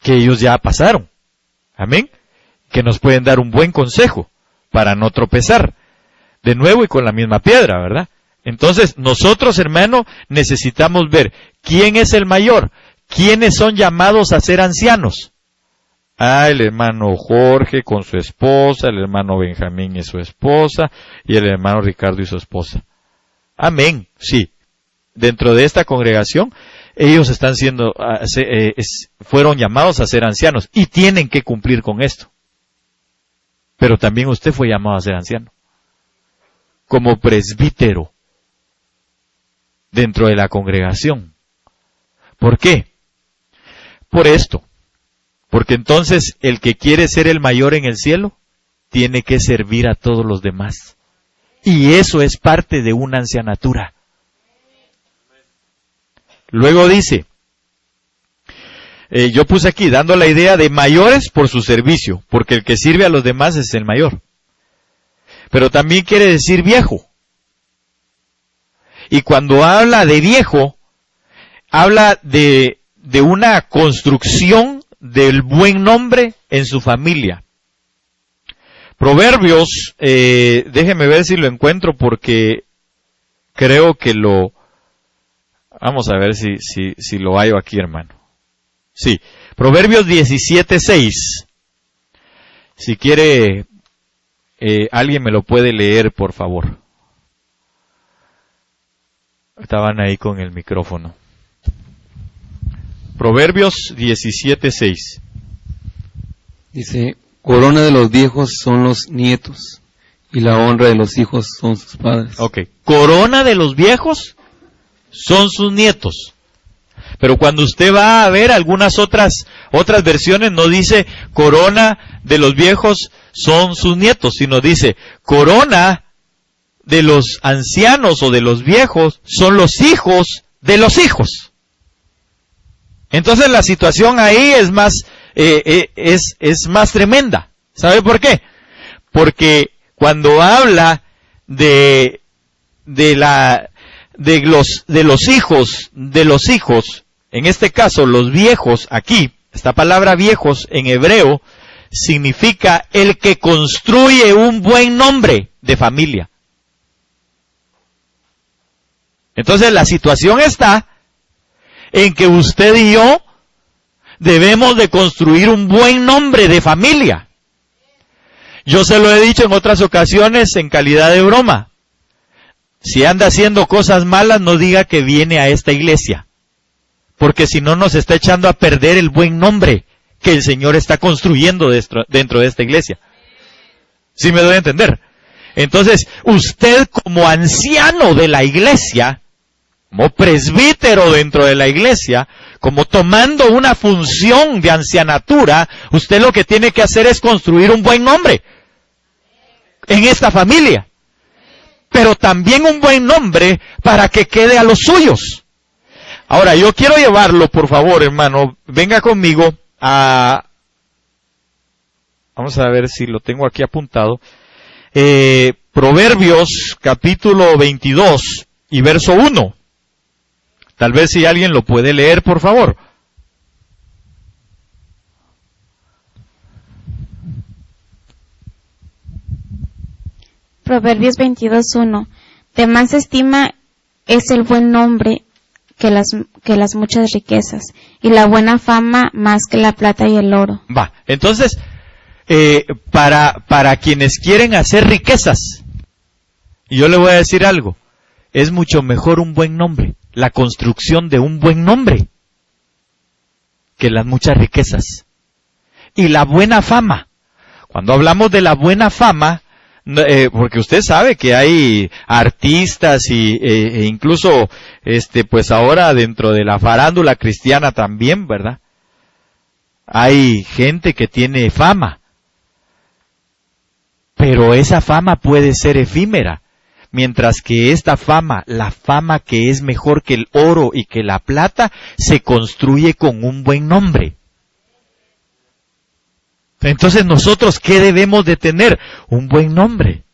Speaker 1: que ellos ya pasaron. Amén. Que nos pueden dar un buen consejo para no tropezar de nuevo y con la misma piedra, ¿verdad? Entonces, nosotros, hermano, necesitamos ver quién es el mayor, quiénes son llamados a ser ancianos. El hermano Jorge con su esposa, el hermano Benjamín y su esposa, y el hermano Ricardo y su esposa. Amén, sí. Dentro de esta congregación, ellos fueron llamados a ser ancianos, y tienen que cumplir con esto. Pero también usted fue llamado a ser anciano, como presbítero, dentro de la congregación. ¿Por qué? Por esto. Porque entonces el que quiere ser el mayor en el cielo, tiene que servir a todos los demás. Y eso es parte de una ancianatura. Luego dice, yo puse aquí, dando la idea de mayores por su servicio, porque el que sirve a los demás es el mayor. Pero también quiere decir viejo. Y cuando habla de viejo, habla de una construcción del buen nombre en su familia. Proverbios, déjeme ver si lo encuentro porque creo que vamos a ver si lo hallo aquí, hermano. Sí, Proverbios 17:6. Si quiere, alguien me lo puede leer, por favor. Estaban ahí con el micrófono. Proverbios 17:6.
Speaker 9: Dice, corona de los viejos son los nietos, y la honra de los hijos son sus padres.
Speaker 1: Ok, corona de los viejos son sus nietos. Pero cuando usted va a ver algunas otras versiones, no dice corona de los viejos son sus nietos, sino dice corona de los ancianos o de los viejos son los hijos de los hijos. Entonces la situación ahí es más tremenda. ¿Sabe por qué? Porque cuando habla de los hijos, en este caso los viejos, aquí, esta palabra viejos en hebreo significa el que construye un buen nombre de familia. Entonces la situación está en que usted y yo debemos de construir un buen nombre de familia. Yo se lo he dicho en otras ocasiones en calidad de broma. Si anda haciendo cosas malas, no diga que viene a esta iglesia, porque si no nos está echando a perder el buen nombre que el Señor está construyendo dentro de esta iglesia. ¿Sí me doy a entender? Entonces, usted como anciano de la iglesia, como presbítero dentro de la iglesia, como tomando una función de ancianatura, usted lo que tiene que hacer es construir un buen nombre en esta familia. Pero también un buen nombre para que quede a los suyos. Ahora, yo quiero llevarlo, por favor, hermano, venga conmigo a... Vamos a ver si lo tengo aquí apuntado. Proverbios, capítulo 22 y verso 1. Tal vez si alguien lo puede leer, por favor.
Speaker 2: Proverbios 22:1. De más estima es el buen nombre que las muchas riquezas, y la buena fama más que la plata y el oro.
Speaker 1: Va, entonces, para quienes quieren hacer riquezas, yo le voy a decir algo, es mucho mejor un buen nombre, la construcción de un buen nombre, que las muchas riquezas. Y la buena fama. Cuando hablamos de la buena fama, porque usted sabe que hay artistas e incluso pues ahora dentro de la farándula cristiana también, ¿verdad? Hay gente que tiene fama, pero esa fama puede ser efímera, mientras que esta fama, la fama que es mejor que el oro y que la plata, se construye con un buen nombre. Entonces nosotros, ¿qué debemos de tener? Un buen nombre.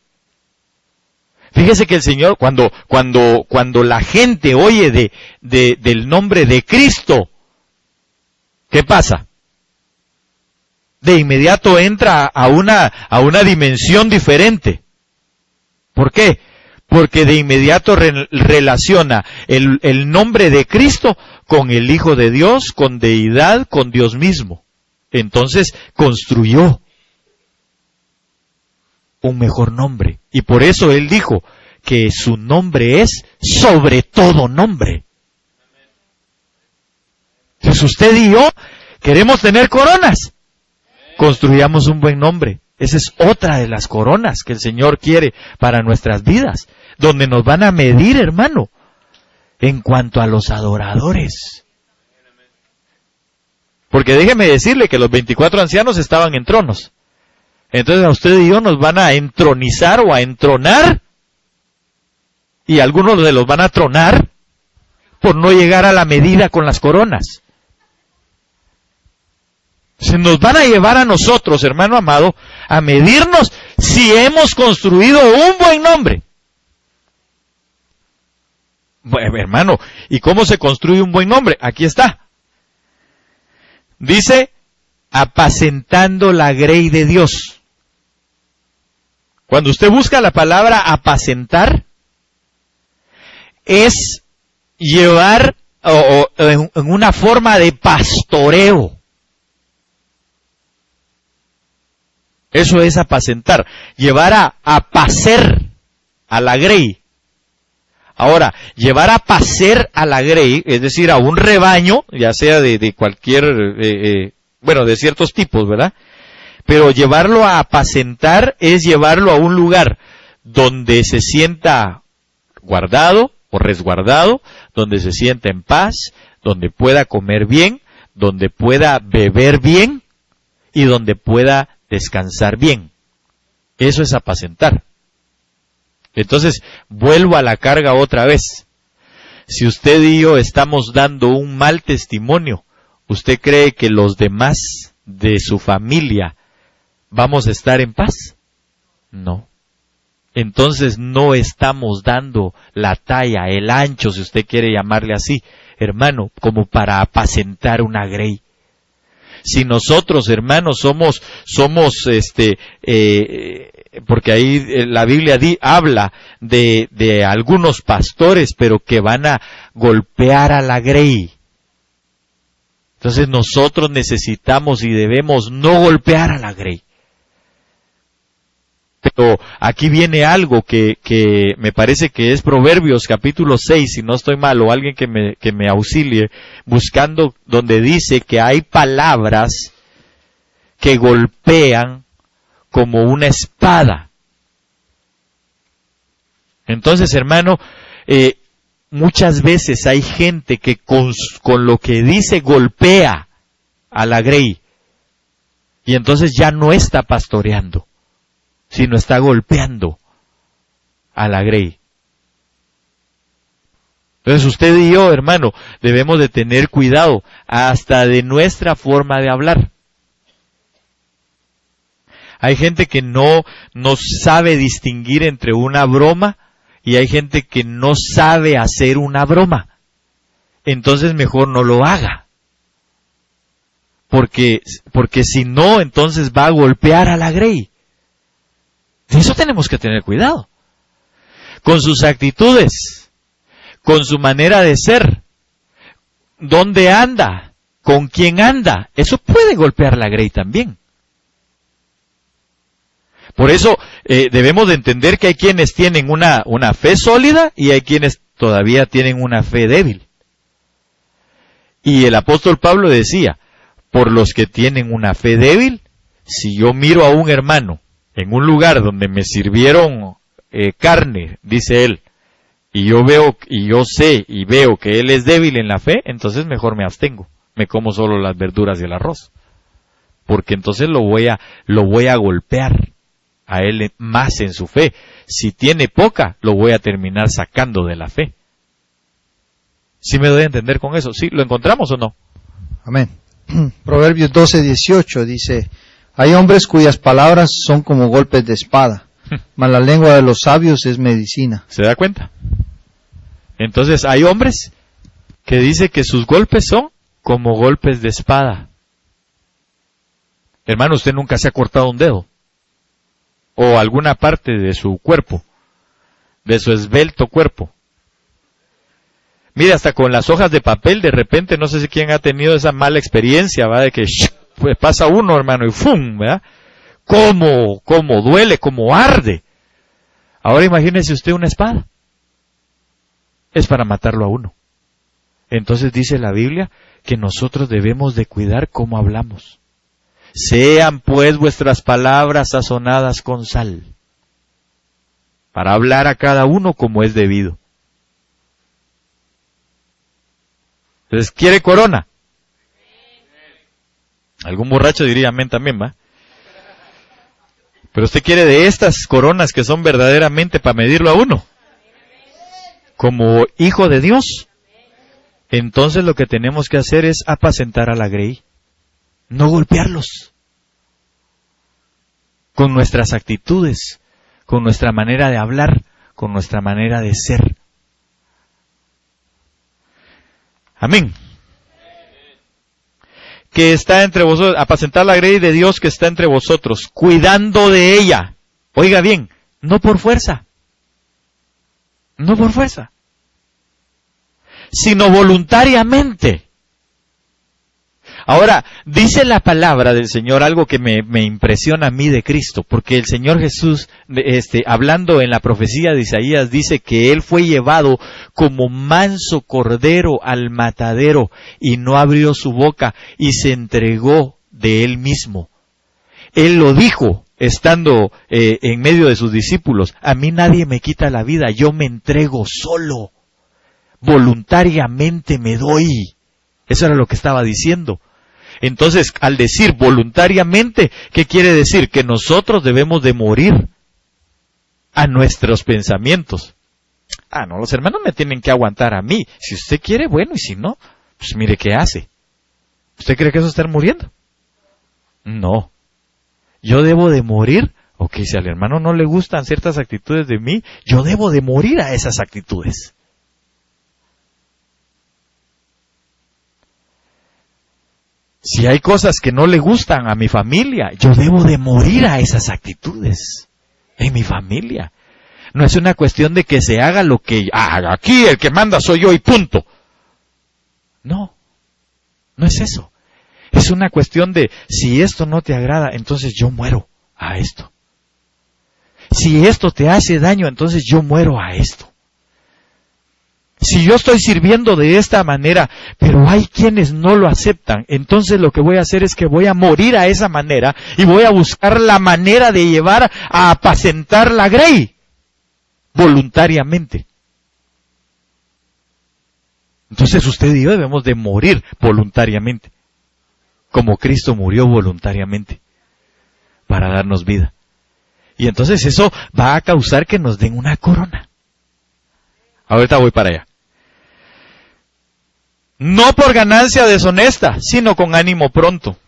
Speaker 1: Fíjese que el Señor, cuando la gente oye del nombre de Cristo, ¿qué pasa? De inmediato entra a una dimensión diferente. ¿Por qué? Porque de inmediato relaciona el nombre de Cristo con el Hijo de Dios, con deidad, con Dios mismo. Entonces construyó un mejor nombre. Y por eso Él dijo que su nombre es sobre todo nombre. Entonces usted y yo queremos tener coronas. Construyamos un buen nombre. Esa es otra de las coronas que el Señor quiere para nuestras vidas. Donde nos van a medir, hermano, en cuanto a los adoradores. Porque déjeme decirle que los 24 ancianos estaban en tronos. Entonces a usted y yo nos van a entronizar o a entronar. Y algunos de los van a tronar por no llegar a la medida con las coronas. Se nos van a llevar a nosotros, hermano amado, a medirnos si hemos construido un buen nombre. Bueno, hermano, ¿y cómo se construye un buen nombre? Aquí está. Dice, apacentando la grey de Dios. Cuando usted busca la palabra apacentar, es llevar en una forma de pastoreo. Eso es apacentar, llevar a pacer a la grey. Ahora, llevar a pacer a la grey, es decir, a un rebaño, ya sea de cualquier, de ciertos tipos, ¿verdad? Pero llevarlo a apacentar es llevarlo a un lugar donde se sienta guardado o resguardado, donde se sienta en paz, donde pueda comer bien, donde pueda beber bien y donde pueda descansar bien. Eso es apacentar. Entonces, vuelvo a la carga otra vez. Si usted y yo estamos dando un mal testimonio, ¿usted cree que los demás de su familia vamos a estar en paz? No. Entonces no estamos dando la talla, el ancho, si usted quiere llamarle así, hermano, como para apacentar una grey. Si nosotros, hermanos, somos porque ahí la Biblia habla de algunos pastores, pero que van a golpear a la grey. Entonces nosotros necesitamos y debemos no golpear a la grey. Pero aquí viene algo que me parece que es Proverbios capítulo 6, si no estoy mal, o alguien que me auxilie, buscando donde dice que hay palabras que golpean como una espada. Entonces, hermano, muchas veces hay gente que con lo que dice golpea a la grey, y entonces ya no está pastoreando, sino está golpeando a la grey. Entonces usted y yo, hermano, debemos de tener cuidado hasta de nuestra forma de hablar. Hay gente que no sabe distinguir entre una broma y hay gente que no sabe hacer una broma. Entonces mejor no lo haga. Porque si no, entonces va a golpear a la grey. De eso tenemos que tener cuidado. Con sus actitudes, con su manera de ser, dónde anda, con quién anda, eso puede golpear a la grey también. Por eso debemos de entender que hay quienes tienen una fe sólida y hay quienes todavía tienen una fe débil. Y el apóstol Pablo decía, por los que tienen una fe débil, si yo miro a un hermano en un lugar donde me sirvieron carne, dice él, y yo veo, y yo sé y veo que él es débil en la fe, entonces mejor me abstengo, me como solo las verduras y el arroz, porque entonces lo voy a golpear a él más en su fe. Si tiene poca, lo voy a terminar sacando de la fe. ¿Sí me doy a entender con eso? ¿Sí? ¿Lo encontramos o no?
Speaker 10: Amén. Proverbios 12:18 dice, hay hombres cuyas palabras son como golpes de espada, mas la lengua de los sabios es medicina.
Speaker 1: ¿Se da cuenta? Entonces hay hombres que dice que sus golpes son como golpes de espada. Hermano, usted nunca se ha cortado un dedo o alguna parte de su cuerpo, de su esbelto cuerpo. Mira, hasta con las hojas de papel, de repente, no sé si quién ha tenido esa mala experiencia, ¿va? De que pues pasa uno, hermano, y ¡fum! ¿Verdad? ¿Cómo duele, cómo arde? Ahora imagínese usted una espada. Es para matarlo a uno. Entonces dice la Biblia que nosotros debemos de cuidar cómo hablamos. Sean pues vuestras palabras sazonadas con sal, para hablar a cada uno como es debido. Entonces, ¿quiere corona? Algún borracho diría amén también, ¿va? Pero usted quiere de estas coronas que son verdaderamente para medirlo a uno, como hijo de Dios. Entonces lo que tenemos que hacer es apacentar a la grey, no golpearlos. Con nuestras actitudes, con nuestra manera de hablar, con nuestra manera de ser. Amén. Que está entre vosotros, apacentar la grey de Dios que está entre vosotros, cuidando de ella. Oiga bien, no por fuerza, sino voluntariamente. Ahora, dice la palabra del Señor algo que me impresiona a mí de Cristo, porque el Señor Jesús, hablando en la profecía de Isaías, dice que Él fue llevado como manso cordero al matadero y no abrió su boca y se entregó de Él mismo. Él lo dijo estando en medio de sus discípulos, a mí nadie me quita la vida, yo me entrego solo, voluntariamente me doy. Eso era lo que estaba diciendo. Entonces, al decir voluntariamente, ¿qué quiere decir? Que nosotros debemos de morir a nuestros pensamientos. No, los hermanos me tienen que aguantar a mí. Si usted quiere, bueno, y si no, pues mire qué hace. ¿Usted cree que eso es estar muriendo? No. Yo debo de morir. Ok, si al hermano no le gustan ciertas actitudes de mí, yo debo de morir a esas actitudes. Si hay cosas que no le gustan a mi familia, yo debo de morir a esas actitudes en mi familia. No es una cuestión de que se haga lo que haga. Aquí el que manda soy yo y punto. No es eso. Es una cuestión de, si esto no te agrada, entonces yo muero a esto. si esto te hace daño, entonces yo muero a esto. Si yo estoy sirviendo de esta manera, pero hay quienes no lo aceptan, entonces lo que voy a hacer es que voy a morir a esa manera y voy a buscar la manera de llevar a apacentar la grey voluntariamente. Entonces usted y yo debemos de morir voluntariamente, como Cristo murió voluntariamente para darnos vida. Y entonces eso va a causar que nos den una corona. Ahorita voy para allá. No por ganancia deshonesta, sino con ánimo pronto.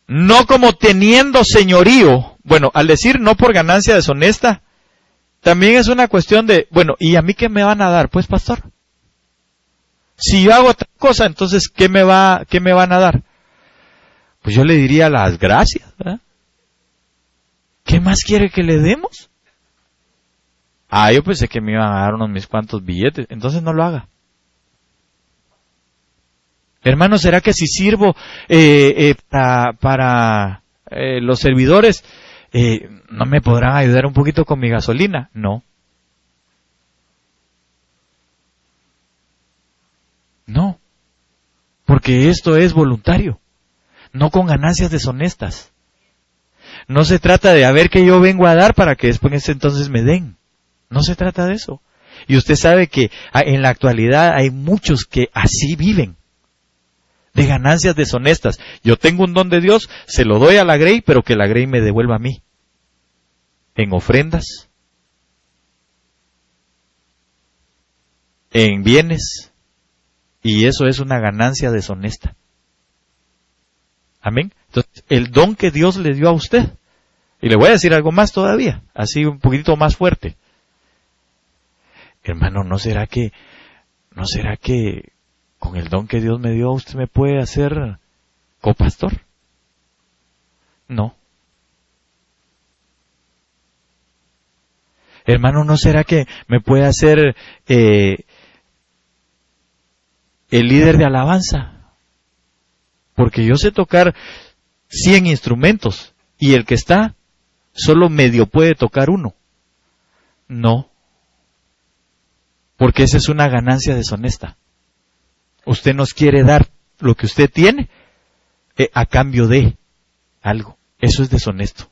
Speaker 1: No como teniendo señorío. Bueno, al decir no por ganancia deshonesta, también es una cuestión de, bueno, ¿y a mí qué me van a dar? Pues, pastor, si yo hago otra cosa, entonces, ¿qué me van a dar? Pues yo le diría las gracias, ¿verdad? ¿Qué más quiere que le demos? Yo pensé que me iban a dar unos mis cuantos billetes, entonces no lo haga. Hermano, ¿será que si sirvo para los servidores, no me podrán ayudar un poquito con mi gasolina? No. No. Porque esto es voluntario, no con ganancias deshonestas. No se trata de a ver qué yo vengo a dar para que después entonces me den. No se trata de eso. Y usted sabe que en la actualidad hay muchos que así viven, de ganancias deshonestas. Yo tengo un don de Dios, se lo doy a la grey, pero que la grey me devuelva a mí, en ofrendas, en bienes, y eso es una ganancia deshonesta. Amén. Entonces, el don que Dios le dio a usted, y le voy a decir algo más todavía, así un poquito más fuerte. Hermano, ¿no será que con el don que Dios me dio usted me puede hacer copastor? No. Hermano, ¿no será que me puede hacer el líder de alabanza? Porque yo sé tocar 100 instrumentos y el que está solo medio puede tocar uno. No. Porque esa es una ganancia deshonesta. Usted nos quiere dar lo que usted tiene a cambio de algo. Eso es deshonesto.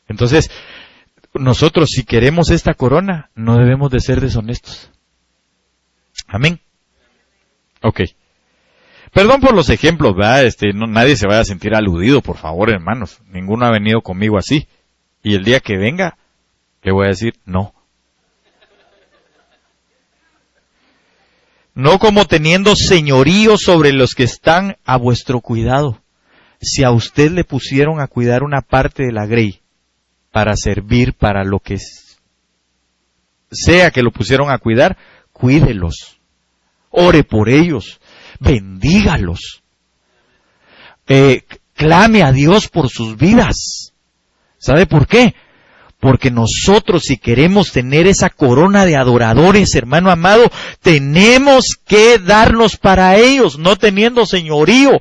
Speaker 1: Entonces, nosotros si queremos esta corona, no debemos de ser deshonestos. Amén. Ok. Perdón por los ejemplos, ¿verdad? Nadie se vaya a sentir aludido, por favor, hermanos. Ninguno ha venido conmigo así. Y el día que venga, le voy a decir, no. No como teniendo señorío sobre los que están a vuestro cuidado. Si a usted le pusieron a cuidar una parte de la grey, para servir para lo que sea que lo pusieron a cuidar, cuídelos. Ore por ellos. Bendígalos. Clame a Dios por sus vidas. ¿Sabe por qué? Porque nosotros, si queremos tener esa corona de adoradores, hermano amado, tenemos que darnos para ellos, no teniendo señorío.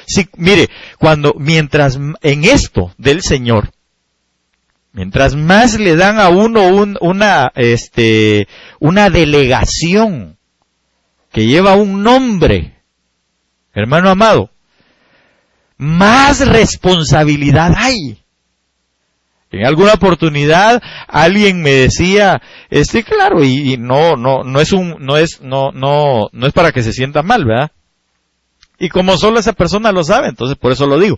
Speaker 1: Si, mire, mientras en esto del Señor, mientras más le dan a uno una delegación que lleva un nombre, hermano amado, más responsabilidad hay. En alguna oportunidad alguien me decía, claro, y no es para que se sienta mal, ¿verdad? Y como solo esa persona lo sabe, entonces por eso lo digo.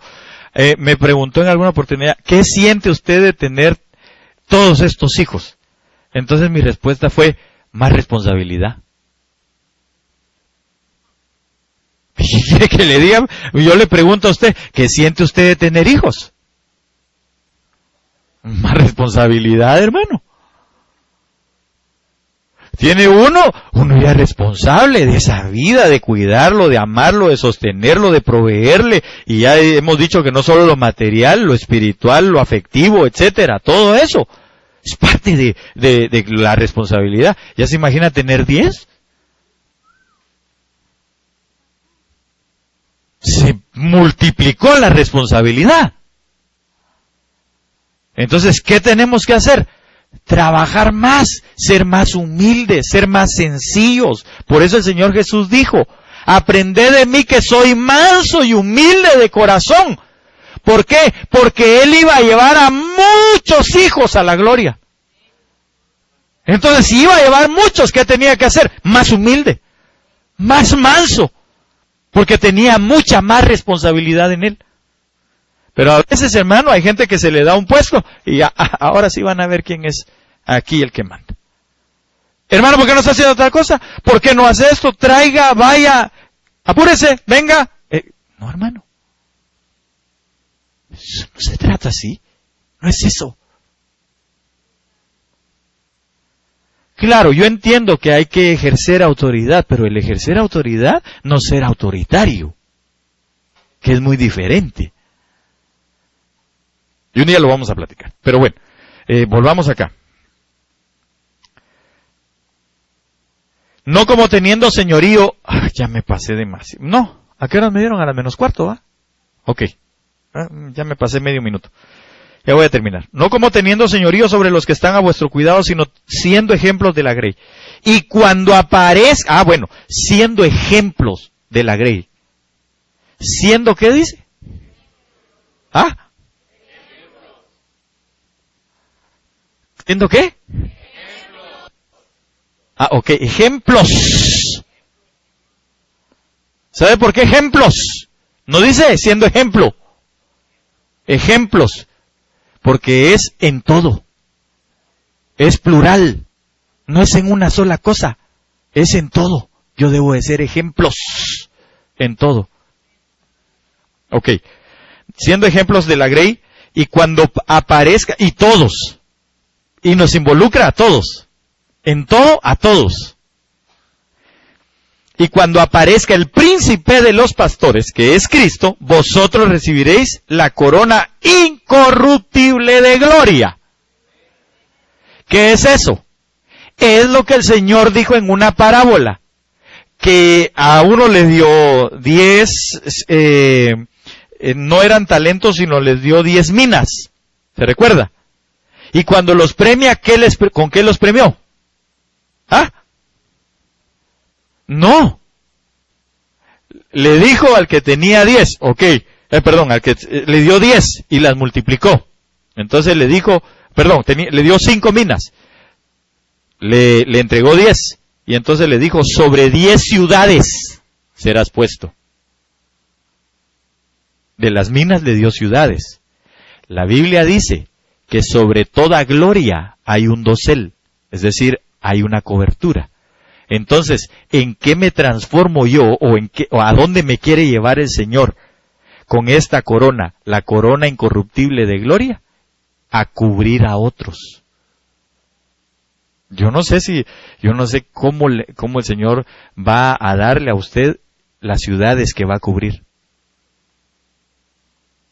Speaker 1: Me preguntó en alguna oportunidad, ¿qué siente usted de tener todos estos hijos? Entonces mi respuesta fue, más responsabilidad. ¿Qué quiere que le diga? Yo le pregunto a usted, ¿qué siente usted de tener hijos? Más responsabilidad, hermano. Tiene uno ya es responsable de esa vida, de cuidarlo, de amarlo, de sostenerlo, de proveerle. Y ya hemos dicho que no solo lo material, lo espiritual, lo afectivo, etcétera, todo eso es parte de la responsabilidad. ¿Ya se imagina tener 10? Se multiplicó la responsabilidad. Entonces, ¿qué tenemos que hacer? Trabajar más, ser más humildes, ser más sencillos. Por eso el Señor Jesús dijo, aprended de mí que soy manso y humilde de corazón. ¿Por qué? Porque Él iba a llevar a muchos hijos a la gloria. Entonces, si iba a llevar muchos, ¿qué tenía que hacer? Más humilde, más manso, porque tenía mucha más responsabilidad en Él. Pero a veces, hermano, hay gente que se le da un puesto y ahora sí van a ver quién es aquí el que manda. Hermano, ¿por qué no está haciendo otra cosa? ¿Por qué no hace esto? Traiga, vaya, apúrese, venga. No, hermano. Eso no se trata así. No es eso. Claro, yo entiendo que hay que ejercer autoridad, pero el ejercer autoridad no ser autoritario, que es muy diferente. Y un día lo vamos a platicar. Pero bueno, volvamos acá. No como teniendo señorío. Ya me pasé demasiado. No, ¿a qué horas me dieron? A las -4, ¿va? Ok. Ya me pasé medio minuto. Ya voy a terminar. No como teniendo señorío sobre los que están a vuestro cuidado, sino siendo ejemplos de la grey. Y cuando aparezca, siendo ejemplos de la grey. ¿Siendo qué dice? ¿Siendo qué? Ok, ejemplos. ¿Sabe por qué ejemplos? No dice siendo ejemplo. Ejemplos. Porque es en todo. Es plural. No es en una sola cosa. Es en todo. Yo debo de ser ejemplos en todo. Ok. Siendo ejemplos de la grey, y cuando aparezca, y todos. Y nos involucra a todos. En todo, a todos. Y cuando aparezca el príncipe de los pastores, que es Cristo, vosotros recibiréis la corona incorruptible de gloria. ¿Qué es eso? Es lo que el Señor dijo en una parábola, que a uno le dio 10, no eran talentos, sino les dio 10 minas. ¿Se recuerda? Y cuando los premia, ¿con qué los premió? No. Le dijo al que tenía 10, al que le dio 10 y las multiplicó. Entonces le dijo, le dio 5 minas. Le entregó 10. Y entonces le dijo, sobre 10 ciudades serás puesto. De las minas le dio ciudades. La Biblia dice que sobre toda gloria hay un dosel, es decir, hay una cobertura. Entonces, ¿en qué me transformo yo o a dónde me quiere llevar el Señor con esta corona, la corona incorruptible de gloria? A cubrir a otros. Yo no sé cómo el Señor va a darle a usted las ciudades que va a cubrir.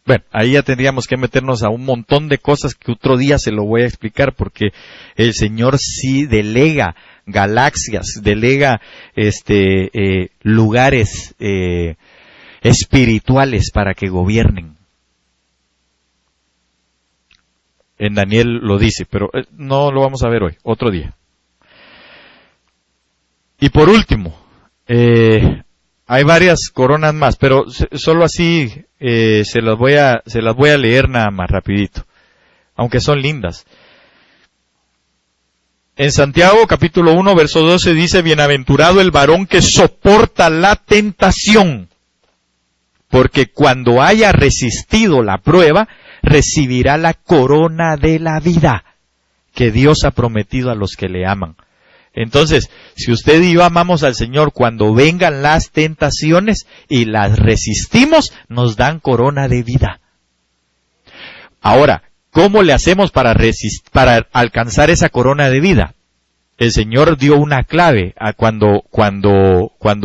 Speaker 1: Bueno, ahí ya tendríamos que meternos a un montón de cosas que otro día se lo voy a explicar, porque el Señor sí delega galaxias, delega lugares espirituales para que gobiernen. En Daniel lo dice, pero no lo vamos a ver hoy, otro día. Y por último, hay varias coronas más, pero solo así se las voy a leer nada más rapidito, aunque son lindas. En Santiago capítulo 1 verso 12 dice, bienaventurado el varón que soporta la tentación, porque cuando haya resistido la prueba, recibirá la corona de la vida que Dios ha prometido a los que le aman. Entonces, si usted y yo amamos al Señor, cuando vengan las tentaciones y las resistimos, nos dan corona de vida. Ahora, ¿cómo le hacemos para alcanzar esa corona de vida? El Señor dio una clave a cuando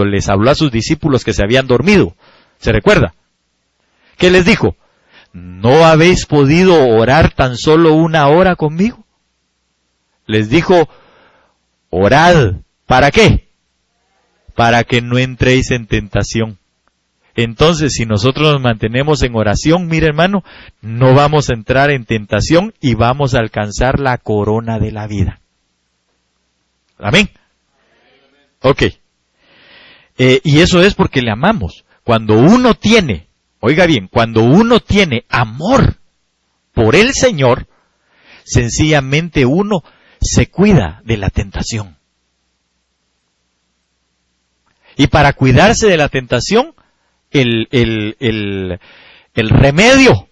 Speaker 1: les habló a sus discípulos que se habían dormido. ¿Se recuerda? ¿Qué les dijo? ¿No habéis podido orar tan solo 1 hora conmigo? Les dijo, orad. ¿Para qué? Para que no entréis en tentación. Entonces, si nosotros nos mantenemos en oración, mire hermano, no vamos a entrar en tentación y vamos a alcanzar la corona de la vida. Amén. Ok. Y eso es porque le amamos. Cuando uno tiene, oiga bien, cuando uno tiene amor por el Señor, sencillamente uno se cuida de la tentación. Y para cuidarse de la tentación, el remedio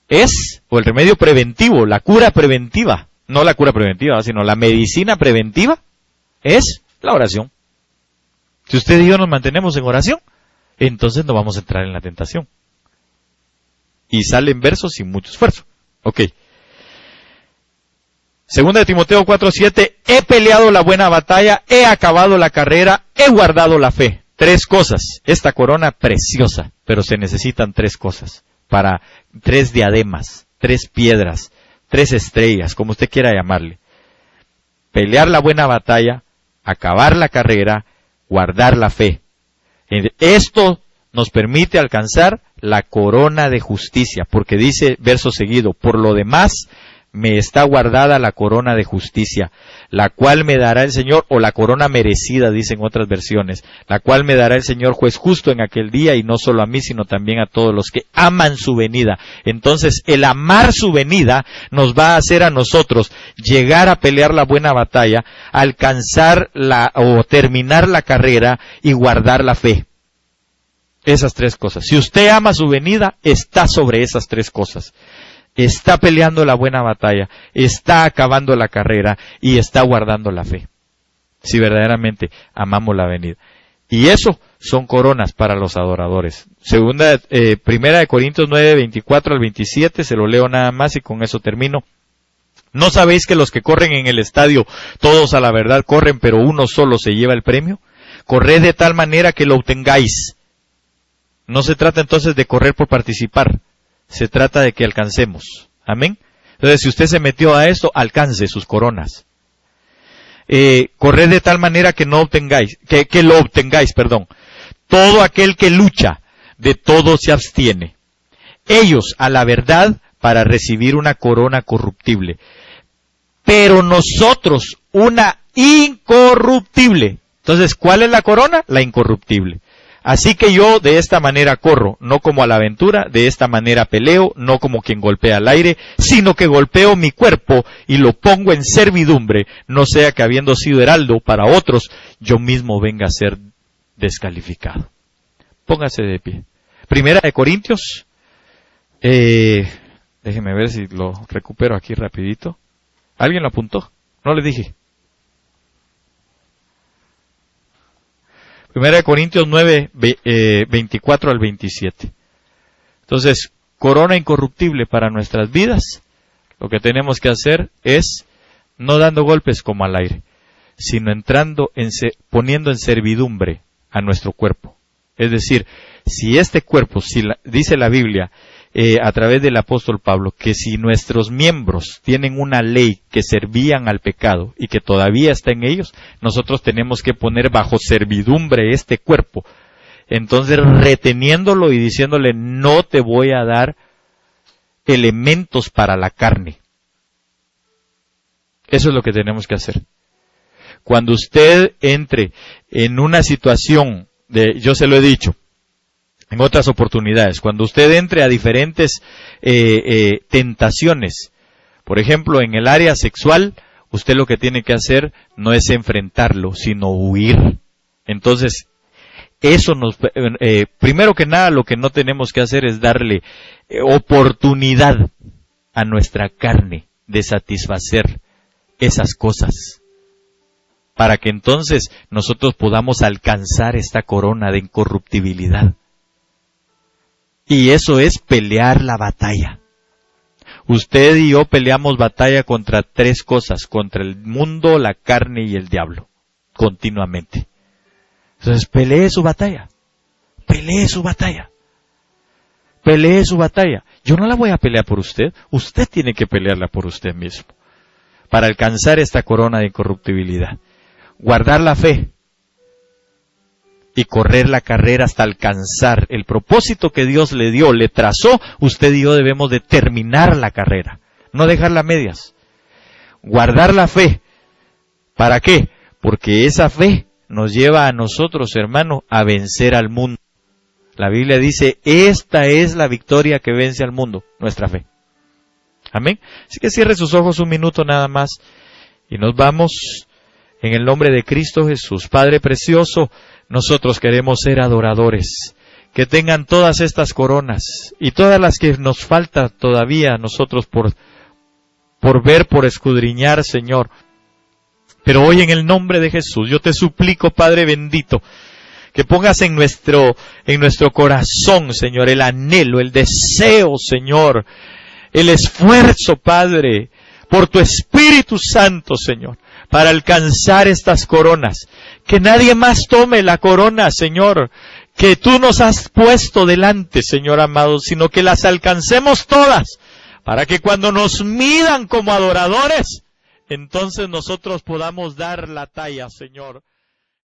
Speaker 1: es, o el remedio preventivo, la cura preventiva, no la cura preventiva, sino la medicina preventiva, es la oración. Si usted y yo nos mantenemos en oración, entonces no vamos a entrar en la tentación. Y salen versos sin mucho esfuerzo. Ok. Segunda de Timoteo 4:7, he peleado la buena batalla, he acabado la carrera, he guardado la fe. 3 cosas. Esta corona preciosa, pero se necesitan 3 cosas. Para 3 diademas, 3 piedras, 3 estrellas, como usted quiera llamarle. Pelear la buena batalla, acabar la carrera, guardar la fe. Esto nos permite alcanzar la corona de justicia, porque dice, verso seguido, por lo demás, me está guardada la corona de justicia, la cual me dará el Señor, o la corona merecida, dicen otras versiones, la cual me dará el Señor juez justo en aquel día, y no solo a mí, sino también a todos los que aman su venida. Entonces, el amar su venida nos va a hacer a nosotros llegar a pelear la buena batalla, alcanzar o terminar la carrera y guardar la fe. Esas 3 cosas. Si usted ama su venida, está sobre esas 3 cosas. Está peleando la buena batalla, está acabando la carrera y está guardando la fe. Si verdaderamente amamos la venida. Y eso son coronas para los adoradores. Primera de Corintios 9, 24 al 27, se lo leo nada más y con eso termino. ¿No sabéis que los que corren en el estadio, todos a la verdad corren, pero uno solo se lleva el premio? Corred de tal manera que lo obtengáis. No se trata entonces de correr por participar. Se trata de que alcancemos. Amén. Entonces, si usted se metió a esto, alcance sus coronas. Corred de tal manera que no obtengáis, que lo obtengáis, perdón. Todo aquel que lucha, de todo se abstiene. Ellos, a la verdad, para recibir una corona corruptible. Pero nosotros, una incorruptible. Entonces, ¿cuál es la corona? La incorruptible. Así que yo de esta manera corro, no como a la aventura, de esta manera peleo, no como quien golpea al aire, sino que golpeo mi cuerpo y lo pongo en servidumbre, no sea que habiendo sido heraldo para otros, yo mismo venga a ser descalificado. Póngase de pie. Primera de Corintios, déjeme ver si lo recupero aquí rapidito. ¿Alguien lo apuntó? No le dije. Primera de Corintios 9, 24 al 27. Entonces, corona incorruptible para nuestras vidas. Lo que tenemos que hacer es, no dando golpes como al aire, sino poniendo en servidumbre a nuestro cuerpo. Es decir, si este cuerpo, dice la Biblia, a través del apóstol Pablo, que si nuestros miembros tienen una ley que servían al pecado y que todavía está en ellos, nosotros tenemos que poner bajo servidumbre este cuerpo. Entonces, reteniéndolo y diciéndole, no te voy a dar elementos para la carne. Eso es lo que tenemos que hacer. Cuando usted entre en una situación yo se lo he dicho en otras oportunidades, cuando usted entre a diferentes tentaciones, por ejemplo, en el área sexual, usted lo que tiene que hacer no es enfrentarlo, sino huir. Entonces, eso primero que nada, lo que no tenemos que hacer es darle oportunidad a nuestra carne de satisfacer esas cosas, para que entonces nosotros podamos alcanzar esta corona de incorruptibilidad. Y eso es pelear la batalla. Usted y yo peleamos batalla contra 3 cosas, contra el mundo, la carne y el diablo, continuamente. Entonces pelee su batalla, pelee su batalla, pelee su batalla. Yo no la voy a pelear por usted tiene que pelearla por usted mismo, para alcanzar esta corona de incorruptibilidad. Guardar la fe. y correr la carrera hasta alcanzar el propósito que Dios le dio, le trazó. Usted y yo debemos de terminar la carrera, no dejarla a medias. Guardar la fe. ¿Para qué? Porque esa fe nos lleva a nosotros, hermano, a vencer al mundo. La Biblia dice, esta es la victoria que vence al mundo, nuestra fe. Amén. Así que cierre sus ojos un minuto nada más y nos vamos en el nombre de Cristo Jesús. Padre precioso, nosotros queremos ser adoradores, que tengan todas estas coronas y todas las que nos falta todavía a nosotros por ver, por escudriñar, Señor. Pero hoy en el nombre de Jesús, yo te suplico, Padre bendito, que pongas en nuestro corazón, Señor, el anhelo, el deseo, Señor, el esfuerzo, Padre, por tu Espíritu Santo, Señor, para alcanzar estas coronas. Que nadie más tome la corona, Señor, que tú nos has puesto delante, Señor amado, sino que las alcancemos todas, para que cuando nos midan como adoradores, entonces nosotros podamos dar la talla, Señor.